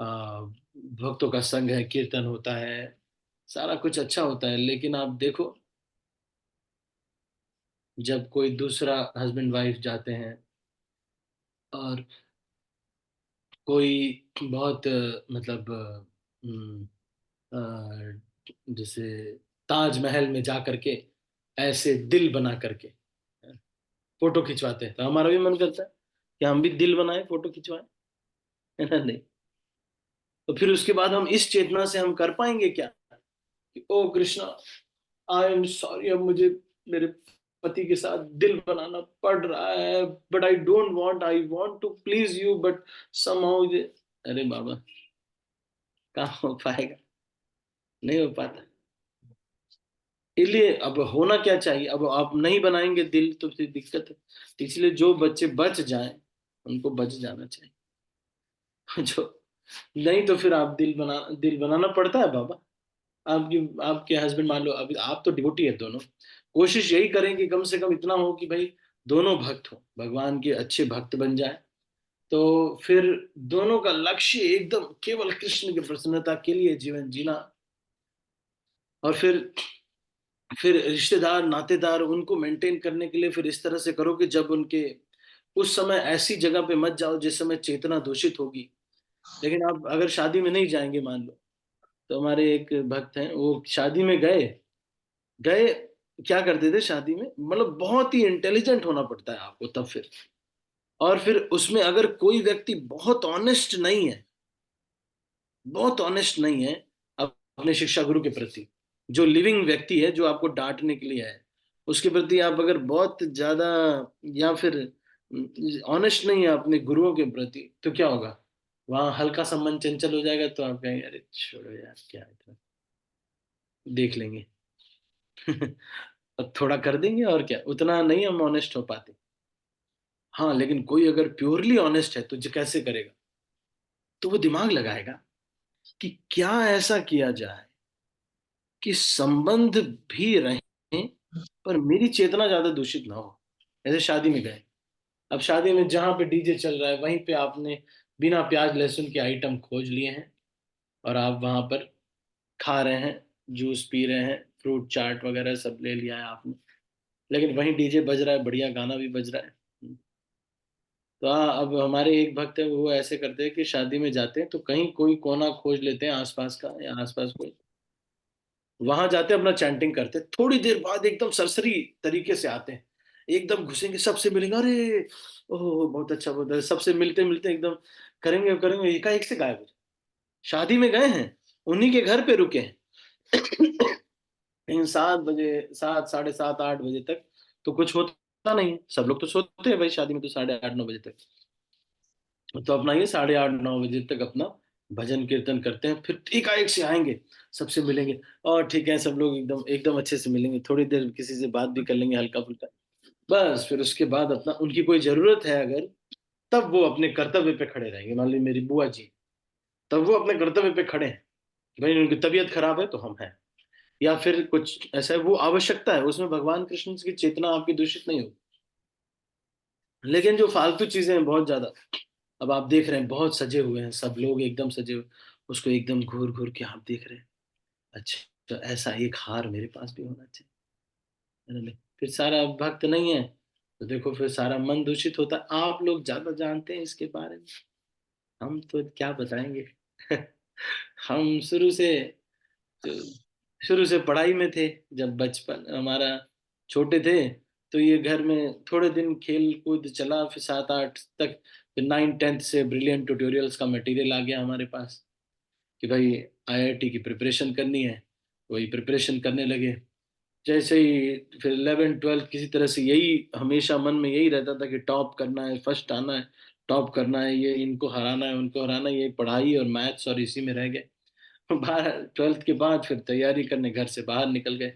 भक्तों का संग है, कीर्तन होता है, सारा कुछ अच्छा होता है, लेकिन आप देखो जब कोई दूसरा हस्बैंड वाइफ जाते हैं और कोई बहुत मतलब जैसे ताजमहल में जा करके ऐसे दिल बना करके फोटो खिंचवाते हैं, तो हमारा भी मन करता है कि हम भी दिल बनाए फोटो खिंचवाएं। है ना? नहीं। तो फिर उसके बाद हम इस चेतना से हम कर पाएंगे क्या कि oh Krishna I am sorry, अब मुझे मेरे पति के साथ दिल बनाना पड़ रहा है, but I don't want, I want to please you but somehow. अरे बाबा, कहाँ हो पाएगा, नहीं हो पाता। इसलिए अब होना क्या चाहिए, अब आप नहीं बनाएंगे दिल तो फिर दिक्कत है। तो इसलिए जो बच्चे बच जाएं उनको बच जाना चाहिए। जो नहीं तो फिर आप दिल बनाना पड़ता है बाबा। आपकी आपके हस्बैंड मान लो, अभी आप तो डिवोटी है दोनों, कोशिश यही करें कि कम से कम इतना हो कि भाई दोनों भक्त हो, भगवान के अच्छे भक्त बन जाए। तो फिर दोनों का लक्ष्य एकदम केवल कृष्ण की प्रसन्नता के लिए जीवन जीना। और फिर रिश्तेदार नातेदार उनको मेंटेन करने के लिए फिर इस तरह से करो कि जब उनके उस समय ऐसी जगह पे मत जाओ जिस समय चेतना दूषित होगी। लेकिन आप अगर शादी में नहीं जाएंगे मान लो, तो हमारे एक भक्त हैं, वो शादी में गए गए क्या करते थे शादी में, मतलब बहुत ही इंटेलिजेंट होना पड़ता है आपको तब फिर। और फिर उसमें अगर कोई व्यक्ति बहुत ऑनेस्ट नहीं है अपने शिक्षा गुरु के प्रति, जो लिविंग व्यक्ति है जो आपको डांटने के लिए है, उसके प्रति आप अगर बहुत ज्यादा या फिर ऑनेस्ट नहीं है अपने गुरुओं के प्रति, तो क्या होगा, वहां हल्का सा मन चंचल हो जाएगा, तो आप कहेंगे अरे छोड़ो यार क्या है इतना, देख लेंगे। अब थोड़ा कर देंगे और क्या, उतना नहीं हम ऑनेस्ट हो पाते। हाँ लेकिन कोई अगर प्योरली ऑनेस्ट है तो जो कैसे करेगा, तो वो दिमाग लगाएगा कि क्या ऐसा किया जाए कि संबंध भी रहे पर मेरी चेतना ज्यादा दूषित ना हो। ऐसे शादी में गए, अब शादी में जहां पे डीजे चल रहा है वहीं पे आपने बिना प्याज लहसुन के आइटम खोज लिए हैं, और आप वहां पर खा रहे हैं, जूस पी रहे हैं, फ्रूट चाट वगैरह सब ले लिया है आपने, लेकिन वहीं डीजे बज रहा है, बढ़िया गाना भी बज रहा है। तो हाँ, अब हमारे एक भक्त है वो ऐसे करते हैं कि शादी में जाते हैं तो कहीं कोई कोना खोज लेते हैं आसपास का, या आसपास कोई, वहां जाते हैं अपना चैंटिंग करते हैं, थोड़ी देर बाद एकदम सरसरी तरीके से आते हैं, एकदम घुसेंगे सबसे मिलेंगे, अरे ओह बहुत अच्छा बहुत अच्छा, सबसे मिलते मिलते एकदम करेंगे करेंगे, एकाएक से गायब हो जाए। शादी में गए हैं, उन्हीं के घर पे रुके हैं। लेकिन 7 बजे, 7, 7:30, 8 बजे तक तो कुछ होता नहीं है, सब लोग तो सोते हैं भाई शादी में, तो 8:30, 9 बजे तक। तो अपना ये 8:30, 9 बजे तक अपना भजन कीर्तन करते हैं, फिर एकाएक से आएंगे, सबसे मिलेंगे, और ठीक है सब लोग एकदम एकदम अच्छे से मिलेंगे, थोड़ी देर किसी से बात भी कर लेंगे हल्का फुल्का, बस फिर उसके बाद अपना उनकी कोई जरूरत है अगर, तब वो अपने कर्तव्य पे खड़े रहेंगे। मान ली मेरी बुआ जी, तब वो अपने कर्तव्य पे खड़े हैं कि भाई उनकी तबीयत खराब है तो हम हैं, या फिर कुछ ऐसा है, वो आवश्यकता है, उसमें भगवान कृष्ण की चेतना आपकी दूषित नहीं होगी। लेकिन जो फालतू चीजें हैं बहुत ज्यादा, अब आप देख रहे हैं बहुत सजे हुए हैं सब लोग, एकदम सजे हुए, उसको एकदम घूर घूर के आप देख रहे हैं, अच्छा तो ऐसा एक हार मेरे पास भी होना चाहिए, है ना? फिर सारा भक्त नहीं है, तो देखो फिर सारा मन दूषित होता है। आप लोग ज्यादा जानते हैं इसके बारे में, हम तो क्या बताएंगे। हम तो शुरू से पढ़ाई में थे, जब बचपन हमारा छोटे थे, तो ये घर में थोड़े दिन खेल कूद चला, फिर 7, 8 तक, फिर 9, 10th से ब्रिलियंट ट्यूटोरियल्स का मटेरियल आ गया हमारे पास कि भाई आईआईटी की प्रिपरेशन करनी है, वही प्रिपरेशन करने लगे। जैसे ही फिर 11, 12 किसी तरह से यही हमेशा मन में यही रहता था कि टॉप करना है, फर्स्ट आना है, टॉप करना है, ये इनको हराना है उनको हराना है, ये पढ़ाई और मैथ्स और इसी में रह गए। बाहर 12th के बाद फिर तैयारी करने घर से बाहर निकल गए।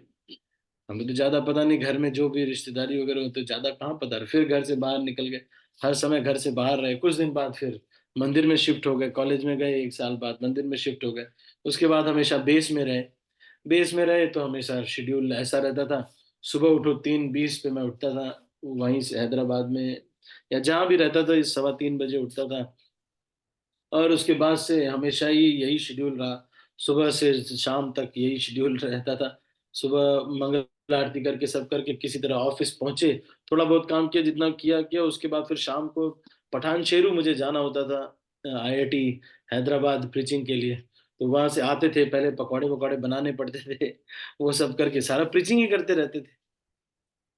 हमें तो ज्यादा पता नहीं, घर में जो भी रिश्तेदारी वगैरह हो तो ज्यादा कहाँ पता, फिर घर से बाहर निकल गए, हर समय घर से बाहर रहे, कुछ दिन बाद फिर मंदिर में शिफ्ट हो गए, कॉलेज में गए, 1 साल बाद मंदिर में शिफ्ट हो गए। उसके बाद हमेशा बेस में रहे तो हमेशा शेड्यूल ऐसा रहता था, सुबह उठो 3:20 पे मैं उठता था, वहीं से हैदराबाद में या जहाँ भी रहता था, इस 2:15 बजे उठता था। और उसके बाद से हमेशा ही यही शेड्यूल रहा, सुबह से शाम तक यही शेड्यूल रहता था। सुबह मंगल आरती करके सब करके किसी तरह ऑफिस पहुंचे, थोड़ा बहुत काम किया जितना किया किया, उसके बाद फिर शाम को पठान शेरू मुझे जाना होता था, आईआईटी हैदराबाद प्रीचिंग के लिए। तो वहां से आते थे, पहले पकौड़े वकौड़े बनाने पड़ते थे, वो सब करके सारा प्रीचिंग ही करते रहते थे।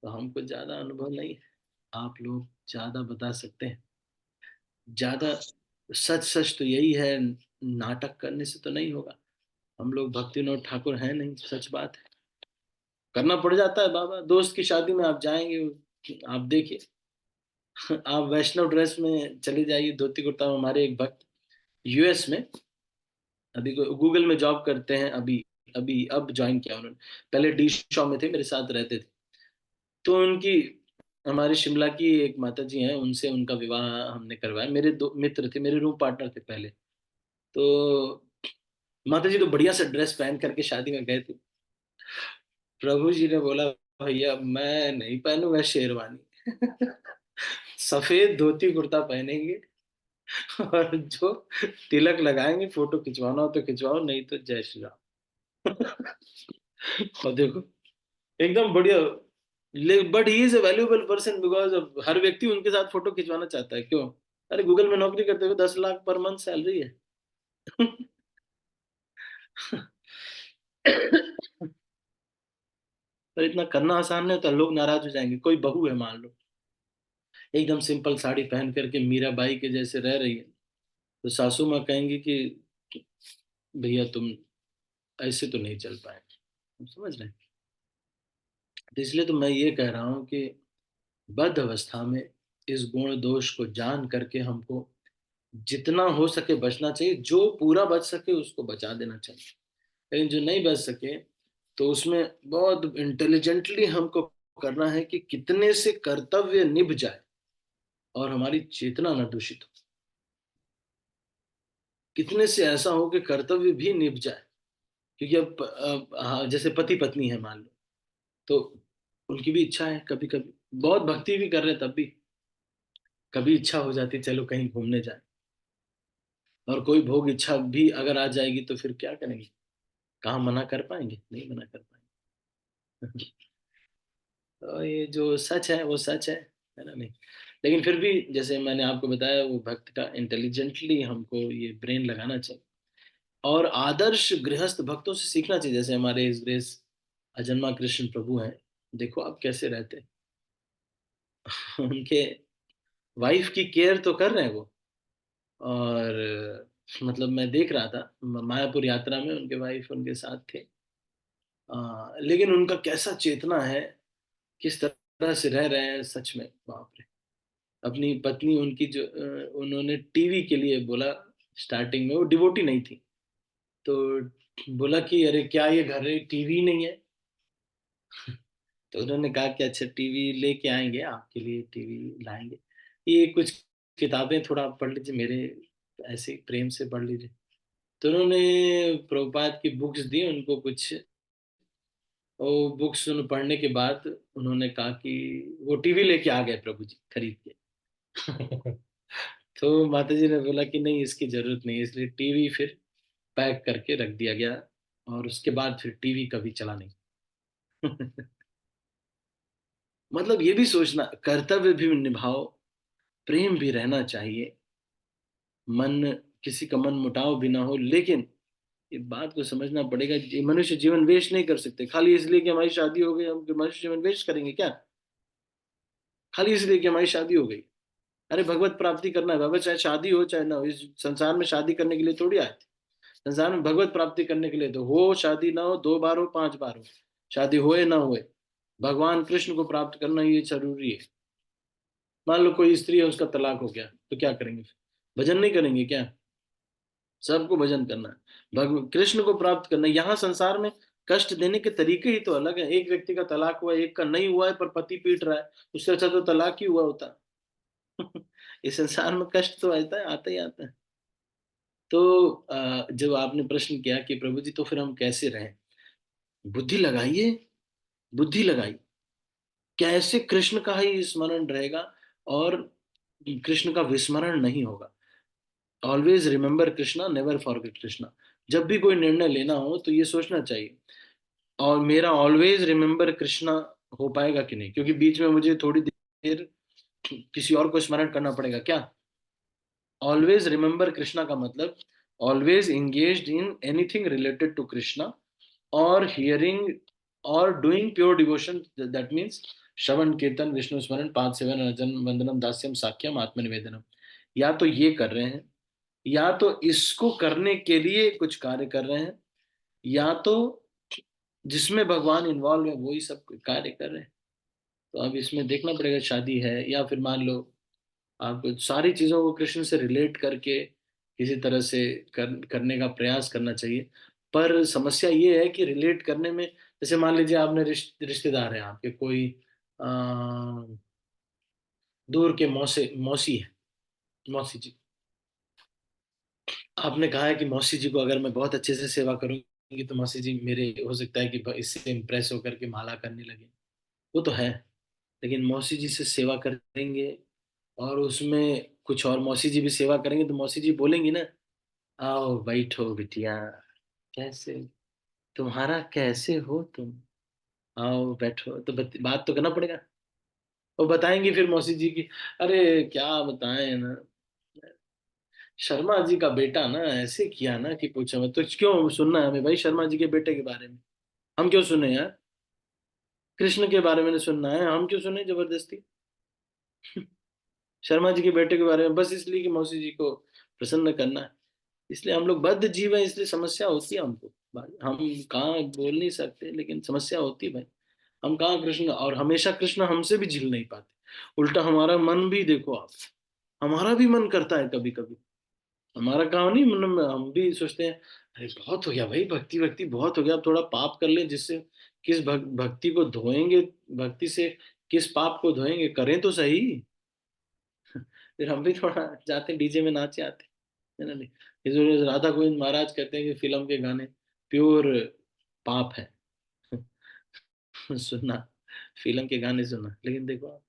तो हमको ज्यादा अनुभव नहीं है, आप लोग ज्यादा बता सकते हैं ज्यादा। सच सच तो यही है, नाटक करने से तो नहीं होगा, हम लोग भक्ति विनोद ठाकुर हैं नहीं, सच बात है, करना पड़ जाता है बाबा। दोस्त की शादी में आप जाएंगे, आप देखिए, आप वैष्णव ड्रेस में चले जाइए, धोती कुर्ता में, हमारे एक भक्त यूएस में अभी गूगल में जॉब करते हैं अभी, अभी अब जॉइन किया उन्होंने। पहले डी शॉ में थे, मेरे साथ रहते थे। तो उनकी हमारे शिमला की एक माताजी हैं, उनसे उनका विवाह हमने करवाया। मेरे 2 मित्र थे, मेरे रूम पार्टनर थे पहले। तो माताजी तो बढ़िया सा ड्रेस पहन करके शादी में गए थे। प्रभु जी ने बोला, भैया मैं नहीं पहनूंगा शेरवानी। सफेद धोती कुर्ता पहनेंगे और जो तिलक लगाएंगे, फोटो खिंचवाना हो तो खिंचवाओ, नहीं तो जय श्री राम। और देखो एकदम बढ़िया। But he is a valuable person, because हर व्यक्ति उनके साथ फोटो खिंचवाना चाहता है। क्यों? अरे गूगल में नौकरी करते हुए 10 लाख पर मंथ सैलरी है। पर इतना करना आसान नहीं होता, लोग नाराज हो जाएंगे। कोई बहू है मान लो, एकदम सिंपल साड़ी पहन करके मीराबाई के जैसे रह रही है, तो सासू माँ कहेंगी कि भैया तुम ऐसे तो नहीं चल पाएंगे। तुम समझ रहे हैं? तो इसलिए तो मैं ये कह रहा हूँ कि बद्ध अवस्था में इस गुण दोष को जान करके हमको जितना हो सके बचना चाहिए। जो पूरा बच सके उसको बचा देना चाहिए, लेकिन जो नहीं बच सके तो उसमें बहुत इंटेलिजेंटली हमको करना है कि कितने से कर्तव्य निभ जाए और हमारी चेतना न दूषित हो। कितने से ऐसा हो कि कर्तव्य भी निभ जाए। क्योंकि हाँ, जैसे पति पत्नी है मान लो, तो उनकी भी इच्छा है, कभी कभी बहुत भक्ति भी कर रहे हैं, तब भी कभी इच्छा हो जाती है चलो कहीं घूमने जाए। और कोई भोग इच्छा भी अगर आ जाएगी तो फिर क्या करेंगे? कहाँ मना कर पाएंगे? नहीं मना कर पाएंगे। तो ये जो सच है वो सच है ना? नहीं, लेकिन फिर भी जैसे मैंने आपको बताया, वो भक्त का इंटेलिजेंटली हमको ये ब्रेन लगाना चाहिए। और आदर्श गृहस्थ भक्तों से सीखना चाहिए। जैसे हमारे इस ग्रेस अजन्मा कृष्ण प्रभु हैं, देखो आप कैसे रहते हैं। उनके वाइफ की केयर तो कर रहे हैं वो। और मतलब मैं देख रहा था मायापुर यात्रा में उनके वाइफ उनके साथ थे। लेकिन उनका कैसा चेतना है, किस तरह से रह रहे हैं, सच में बाप रे। अपनी पत्नी उनकी जो उन्होंने टीवी के लिए बोला, स्टार्टिंग में वो डिवोटी नहीं थी, तो बोला कि अरे क्या ये घर में टीवी नहीं है? तो उन्होंने कहा कि अच्छा टीवी लेके आएंगे, आपके लिए टीवी लाएंगे। ये कुछ किताबें थोड़ा पढ़ लीजिए मेरे, ऐसे प्रेम से पढ़ लीजिए। तो उन्होंने प्रभुपाद की बुक्स दी उनको कुछ। वो बुक्स पढ़ने के बाद उन्होंने कहा कि वो टीवी लेके आ गए प्रभु जी खरीद के। तो माता जी ने बोला कि नहीं इसकी जरूरत नहीं है, इसलिए टीवी फिर पैक करके रख दिया गया। और उसके बाद फिर टीवी कभी चला नहीं। मतलब ये भी सोचना, कर्तव्य भी निभाओ, प्रेम भी रहना चाहिए, मन किसी का मन मुटाव भी ना हो। लेकिन ये बात को समझना पड़ेगा, ये मनुष्य जीवन वेस्ट नहीं कर सकते खाली इसलिए कि हमारी शादी हो गई। हम मनुष्य जीवन वेस्ट करेंगे क्या खाली इसलिए कि हमारी शादी हो गई? अरे भगवत प्राप्ति करना है बाबा, चाहे शादी हो चाहे ना हो। इस संसार में शादी करने के लिए थोड़ी आए थे। संसार में भगवत प्राप्ति करने के लिए तो हो शादी ना हो, 2 बार हो 5 बार हो, शादी होए ना होए, भगवान कृष्ण को प्राप्त करना ये जरूरी है। मान लो कोई स्त्री है उसका तलाक हो गया, तो क्या करेंगे? भजन नहीं करेंगे क्या? सबको भजन करना है, भगवान कृष्ण को प्राप्त करना है। यहाँ संसार में कष्ट देने के तरीके ही तो अलग है। एक व्यक्ति का तलाक हुआ, एक का नहीं हुआ है पर पति पीट रहा है, उससे अच्छा तो तलाक ही हुआ होता। इस संसार में कष्ट तो आता ही आता है। तो जब आपने प्रश्न किया कि प्रभु जी तो फिर हम कैसे रहें, बुद्धि लगाइए, बुद्धि लगाइए। कैसे कृष्ण का ही स्मरण रहेगा और कृष्ण का विस्मरण नहीं होगा। Always remember Krishna, never forget Krishna. जब भी कोई निर्णय लेना हो तो ये सोचना चाहिए, और मेरा ऑलवेज रिमेम्बर कृष्णा हो पाएगा कि नहीं, क्योंकि बीच में मुझे थोड़ी देर किसी और को स्मरण करना पड़ेगा क्या? ऑलवेज रिमेम्बर कृष्णा का मतलब always engaged in anything related to Krishna, और हियरिंग और doing pure devotion. That means श्रवण कीर्तन विष्णु स्मरण पांच सेवन अर्जन वंदनम दास्यम साख्यम आत्मनिवेदनम। या तो ये कर रहे हैं, या तो इसको करने के लिए कुछ कार्य कर रहे हैं, या तो जिसमें भगवान इन्वॉल्व है वही सब कार्य कर रहे हैं। तो अब इसमें देखना पड़ेगा, शादी है या फिर मान लो आपको सारी चीजों को कृष्ण से रिलेट करके किसी तरह से करने का प्रयास करना चाहिए। पर समस्या ये है कि रिलेट करने में, जैसे मान लीजिए आपने रिश्तेदार हैं आपके कोई अ, दूर के मौसी है, मौसी जी। आपने कहा है कि मौसी जी को अगर मैं बहुत अच्छे से सेवा करूँगी तो मौसी जी मेरे हो सकता है कि इससे इम्प्रेस होकर के माला करने लगे। वो तो है, लेकिन मौसी जी से सेवा करेंगे और उसमें कुछ और मौसी जी भी सेवा करेंगे तो मौसी जी बोलेंगी ना, आओ बैठो बिटिया, कैसे, तुम्हारा कैसे हो तुम, आओ बैठो, तो बात तो करना पड़ेगा। वो बताएंगी फिर मौसी जी की, अरे क्या बताएं ना, शर्मा जी का बेटा ना ऐसे किया ना कि पूछो मत। तो क्यों सुनना है हमें भाई शर्मा जी के बेटे के बारे में? हम क्यों सुने यार? कृष्ण के बारे में नहीं सुनना है, हम क्यों सुने जबरदस्ती? शर्मा जी के बेटे के बारे में बस इसलिए कि मौसी जी को प्रसन्न करना है। इसलिए हम लोग बद्ध जीव हैं, इसलिए समस्या होती है हमको भाई। हम कहाँ बोल नहीं सकते, लेकिन समस्या होती है भाई। हम कहाँ कृष्ण, और हमेशा कृष्ण हमसे भी झिल नहीं पाते। उल्टा हमारा मन भी देखो आप, हमारा भी मन करता है कभी कभी। हमारा काम नहीं, मतलब हम भी सोचते हैं, अरे बहुत हो गया भाई, भक्ति भक्ति बहुत हो गया, अब थोड़ा पाप कर लें, जिससे किस भक्ति को धोएंगे, भक्ति से किस पाप को धोएंगे, करें तो सही। फिर हम भी थोड़ा जाते डीजे में नाचे आते, है ना? नहीं, ये जो राधा गोविंद महाराज कहते हैं कि फिल्म के गाने प्योर पाप है सुनना, फिल्म के गाने सुनना। लेकिन देखो आप,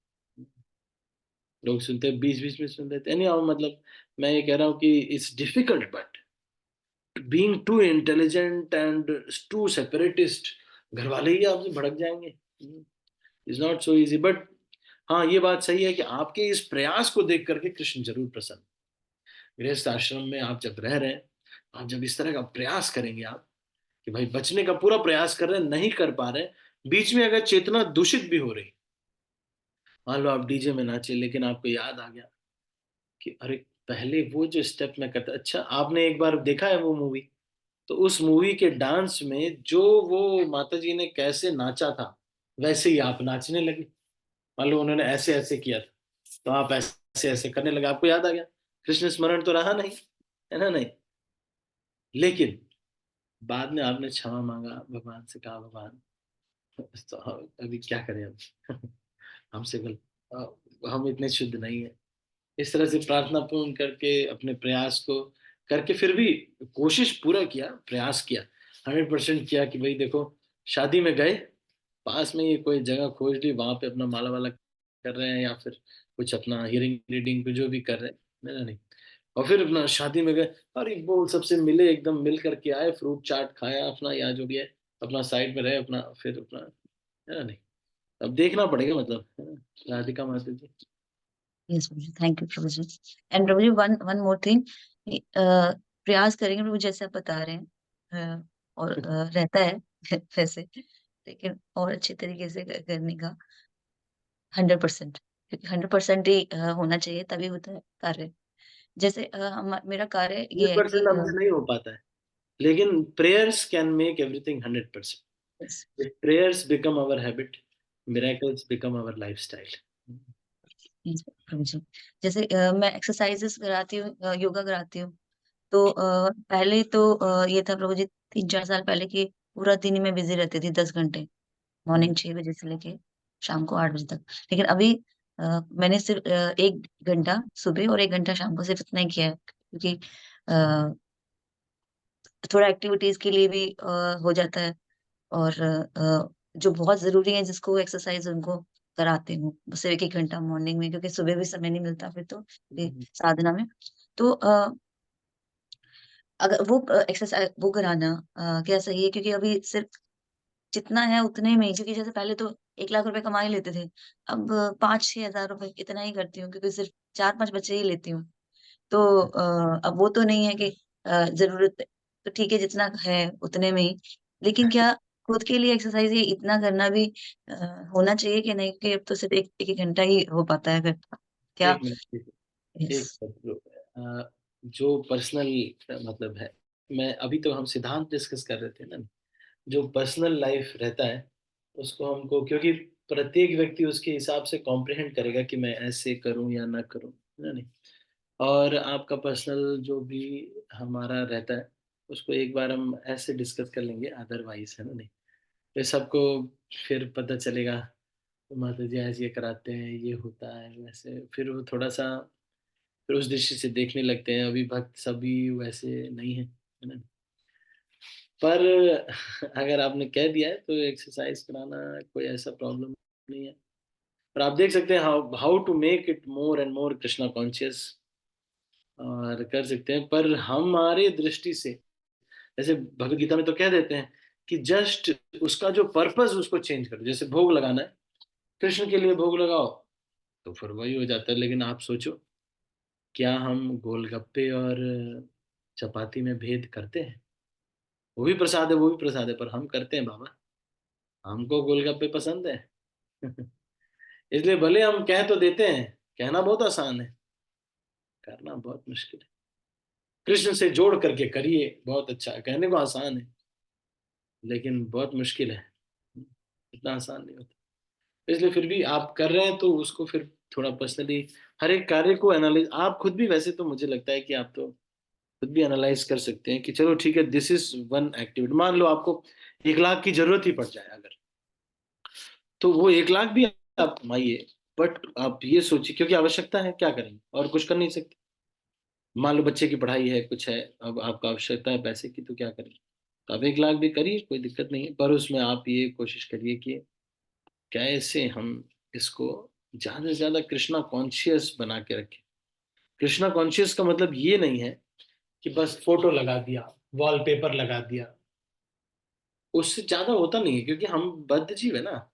लोग सुनते हैं, बीच बीच में सुन लेते हैं, नहीं मतलब मैं ये कह रहा हूँ कि it's difficult, but being too intelligent and too separatist, घर वाले ही आपसे भड़क जाएंगे। Is not so easy, but हाँ ये बात सही है कि आपके इस प्रयास को देख करके कृष्ण जरूर प्रसन्न। गृहस्थ आश्रम में आप जब रह रहे हैं, आप जब इस तरह का प्रयास करेंगे आप, कि भाई बचने का पूरा प्रयास कर रहे हैं, नहीं कर पा रहे हैं, बीच में अगर चेतना दूषित भी हो रही, मान लो आप डीजे में नाचे लेकिन आपको याद आ गया कि अरे पहले वो जो स्टेप मैं करता, अच्छा आपने एक बार देखा है वो मूवी, तो उस मूवी के डांस में जो वो माता जी ने कैसे नाचा था, वैसे ही आप नाचने लगे। मान लो उन्होंने ऐसे ऐसे किया था, तो आप ऐसे ऐसे करने लगे, आपको याद आ गया। कृष्ण स्मरण तो रहा नहीं, है ना? नहीं, लेकिन बाद में आपने क्षमा मांगा, भगवान से कहा भगवान, तो अभी क्या करें हम हमसे गलत, हम इतने शुद्ध नहीं है। इस तरह से प्रार्थना पूर्ण करके अपने प्रयास को करके, फिर भी कोशिश पूरा किया, प्रयास किया, 100% किया कि भाई देखो, शादी में गए, पास में ही कोई जगह खोज ली, वहां पे अपना माला वाला कर रहे हैं, या फिर कुछ अपना हियरिंग रीडिंग को जो भी कर रहे हैं, मेरा नहीं। और फिर अपना शादी में गए, अरे वो सबसे मिले, एकदम मिल करके आए, फ्रूट चाट खाया अपना, या जो भी है अपना साइड में रहे अपना, फिर अपना, है ना? नहीं, अब देखना पड़ेगा मतलब, है ना? राधिका माता जी। यस प्रभु जी, थैंक यू प्रभु जी। एंड प्रभु जी, वन वन मोर थिंग, प्रयास करेंगे प्रभु जैसे आप बता रहे हैं, और रहता है वैसे, लेकिन और अच्छे तरीके से करने का 100%, क्योंकि 100% ही होना चाहिए, तभी होता है कार्य। जैसे मेरा कार्य हंड्रेड ये है कि परसेंट हमसे नहीं हो पाता है, लेकिन prayers can make everything 100%। Yes, if prayers become our habit, miracles become our lifestyle. Yes प्रभु जी। जैसे मैं एक्सरसाइजेस कराती हूँ, योगा कराती हूँ, तो पहले तो ये था प्रभु जी, 3-4 साल पहले कि पूरा दिन ही मैं बिज़ी रहती थी 10 घंटे, मॉर्निंग 6 बजे से लेके शाम को 8 बजे तक। लेकिन अभी मैंने सिर्फ 1 घंटा सुबह और 1 घंटा शाम को सिर्फ इतना ही किया है, क्योंकि अ, थोड़ा एक्टिविटीज़ के लिए भी हो जाता है, और जो बहुत ज़रूरी है जिसको एक्सरसाइज़ उनको कराती हूँ, सिर्फ 1-1 घंटा मॉर्निंग में, क्योंकि सुबह भी समय नहीं मिलता फिर तो ये साधना में। तो अगर वो वो कराना क्या सही है, क्योंकि अभी सिर्फ जितना है उतने में ही, क्योंकि जैसे पहले तो 1 लाख रुपए कमा ही लेते थे, अब 5-6 हज़ार रुपए इतना ही करती हूँ, क्योंकि सिर्फ 4-5 बच्चे ही लेती हूँ। तो अब वो तो नहीं है कि ज़रूरत, तो ठीक है जितना है उतने में ही। लेकिन क्या खुद के लिए एक्सरसाइज़ ये इतना करना भी अ, होना चाहिए कि नहीं? क्योंकि अब तो सिर्फ 1 घंटा ही हो पाता है फिर। क्या? एक मिनट, यस, एक मिनट, जो पर्सनल मतलब है, मैं अभी तो हम सिद्धांत डिस्कस कर रहे थे ना, जो पर्सनल लाइफ रहता है उसको हमको, क्योंकि प्रत्येक व्यक्ति उसके हिसाब से कॉम्प्रिहेंड करेगा कि मैं ऐसे करूं या ना करूं, है ना? नहीं, और आपका पर्सनल जो भी हमारा रहता है, उसको एक बार हम ऐसे डिस्कस कर लेंगे अदरवाइज़, है ना? नहीं, फिर सबको फिर पता चलेगा, तो माता जी आज ये कराते हैं, ये होता है, वैसे फिर वो थोड़ा-सा फिर उस दृष्टि से देखने लगते हैं, अभी भक्त सभी वैसे नहीं हैं, है ना? पर अगर आपने कह दिया है तो एक्सरसाइज़ कराना कोई ऐसा प्रॉब्लम नहीं है। पर आप देख सकते हैं how how to make it more and more Krishna conscious और कर सकते हैं। पर हमारी दृष्टि से जैसे भगवद गीता में तो कह देते हैं कि जस्ट उसका जो पर्पज़ उसको चेंज कर दो। जैसे भोग लगाना है, कृष्ण के लिए भोग लगाओ, तो फिर वही हो जाता है। लेकिन आप सोचो, क्या हम गोलगप्पे और चपाती में भेद करते हैं? वो भी प्रसाद है, वो भी प्रसाद है, पर हम करते हैं बाबा। हमको गोलगप्पे पसंद है। इसलिए भले हम कह तो देते हैं, कहना बहुत आसान है, करना बहुत मुश्किल है। कृष्ण से जोड़ करके करिए, बहुत अच्छा है, कहने को आसान है, लेकिन बहुत मुश्किल है। इतना आसान नहीं होता। इसलिए फिर भी आप कर रहे हैं तो उसको फिर थोड़ा पर्सनली हर एक कार्य को एनालाइज़ आप खुद भी वैसे तो मुझे लगता है कि आप तो खुद भी एनालाइज़ कर सकते हैं कि चलो ठीक है, दिस इज़ वन एक्टिविटी। मान लो आपको 1 लाख की ज़रूरत ही पड़ जाए अगर, तो वो 1 लाख भी आप कमाइए, बट आप ये सोचिए क्योंकि आवश्यकता है, क्या करेंगे? और कुछ कर नहीं सकते। मान लो बच्चे की पढ़ाई है, कुछ है, अब आपको आवश्यकता है पैसे की तो क्या करेंगे? तो आप 1 लाख भी करिए, कोई दिक्कत नहीं है, पर उसमें आप ये कोशिश करिए कि कैसे हम इसको ज़्यादा से ज़्यादा कृष्णा कॉन्शियस बना के रखें। कृष्णा कॉन्शियस का मतलब ये नहीं है कि बस फ़ोटो लगा दिया, वॉलपेपर लगा दिया, उससे ज़्यादा होता नहीं है क्योंकि हम बद्ध जीव है ना।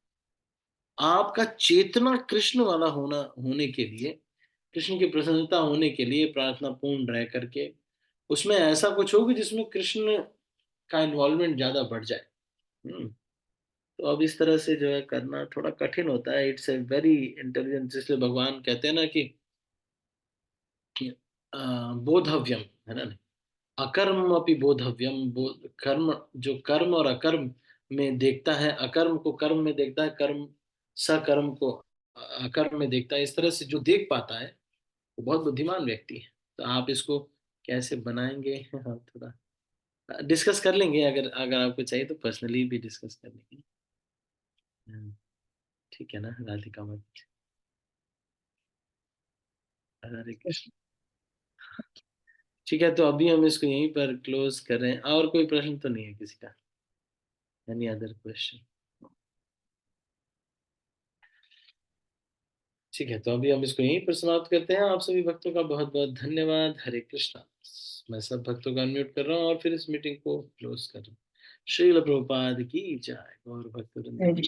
आपका चेतना कृष्ण वाला होने के लिए, कृष्ण की प्रसन्नता होने के लिए प्रार्थना पूर्ण रह करके, उसमें ऐसा कुछ हो कि जिसमें कृष्ण का इन्वॉल्वमेंट ज़्यादा बढ़ जाए। हुँ, तो अब इस तरह से जो है करना थोड़ा कठिन होता है, इट्स अ वेरी इंटेलिजेंट इसलिए भगवान कहते हैं ना कि बोधव्यम, है ना? अकर्म अपि बोधव्यम कर्म जो कर्म और अकर्म में देखता है, अकर्म को कर्म में देखता है, कर्म सकर्म को अकर्म में देखता है। इस तरह से जो देख पाता है, वो बहुत बुद्धिमान व्यक्ति है। तो आप इसको कैसे बनाएँगे? हाँ, थोड़ा डिस्कस कर लेंगे अगर अगर आपको चाहिए तो पर्सनली भी डिस्कस कर लेंगे। हुँ, ठीक है ना? राधिका मत हरे कृष्ण। ठीक है, तो अभी हम इसको यहीं पर क्लोज़ कर रहे हैं और कोई प्रश्न तो नहीं है किसी का? Any other question? ठीक है, तो अभी हम इसको यहीं पर समाप्त करते हैं। आप सभी भक्तों का बहुत-बहुत धन्यवाद। हरे कृष्णा। मैं सब भक्तों को अनम्यूट कर रहा हूँ और फिर इस मीटिंग को क्लोज़ कर रहा हूँ। श्रील प्रभुपाद की जय। गौर भक्तवृंद हरे की कृष्ण।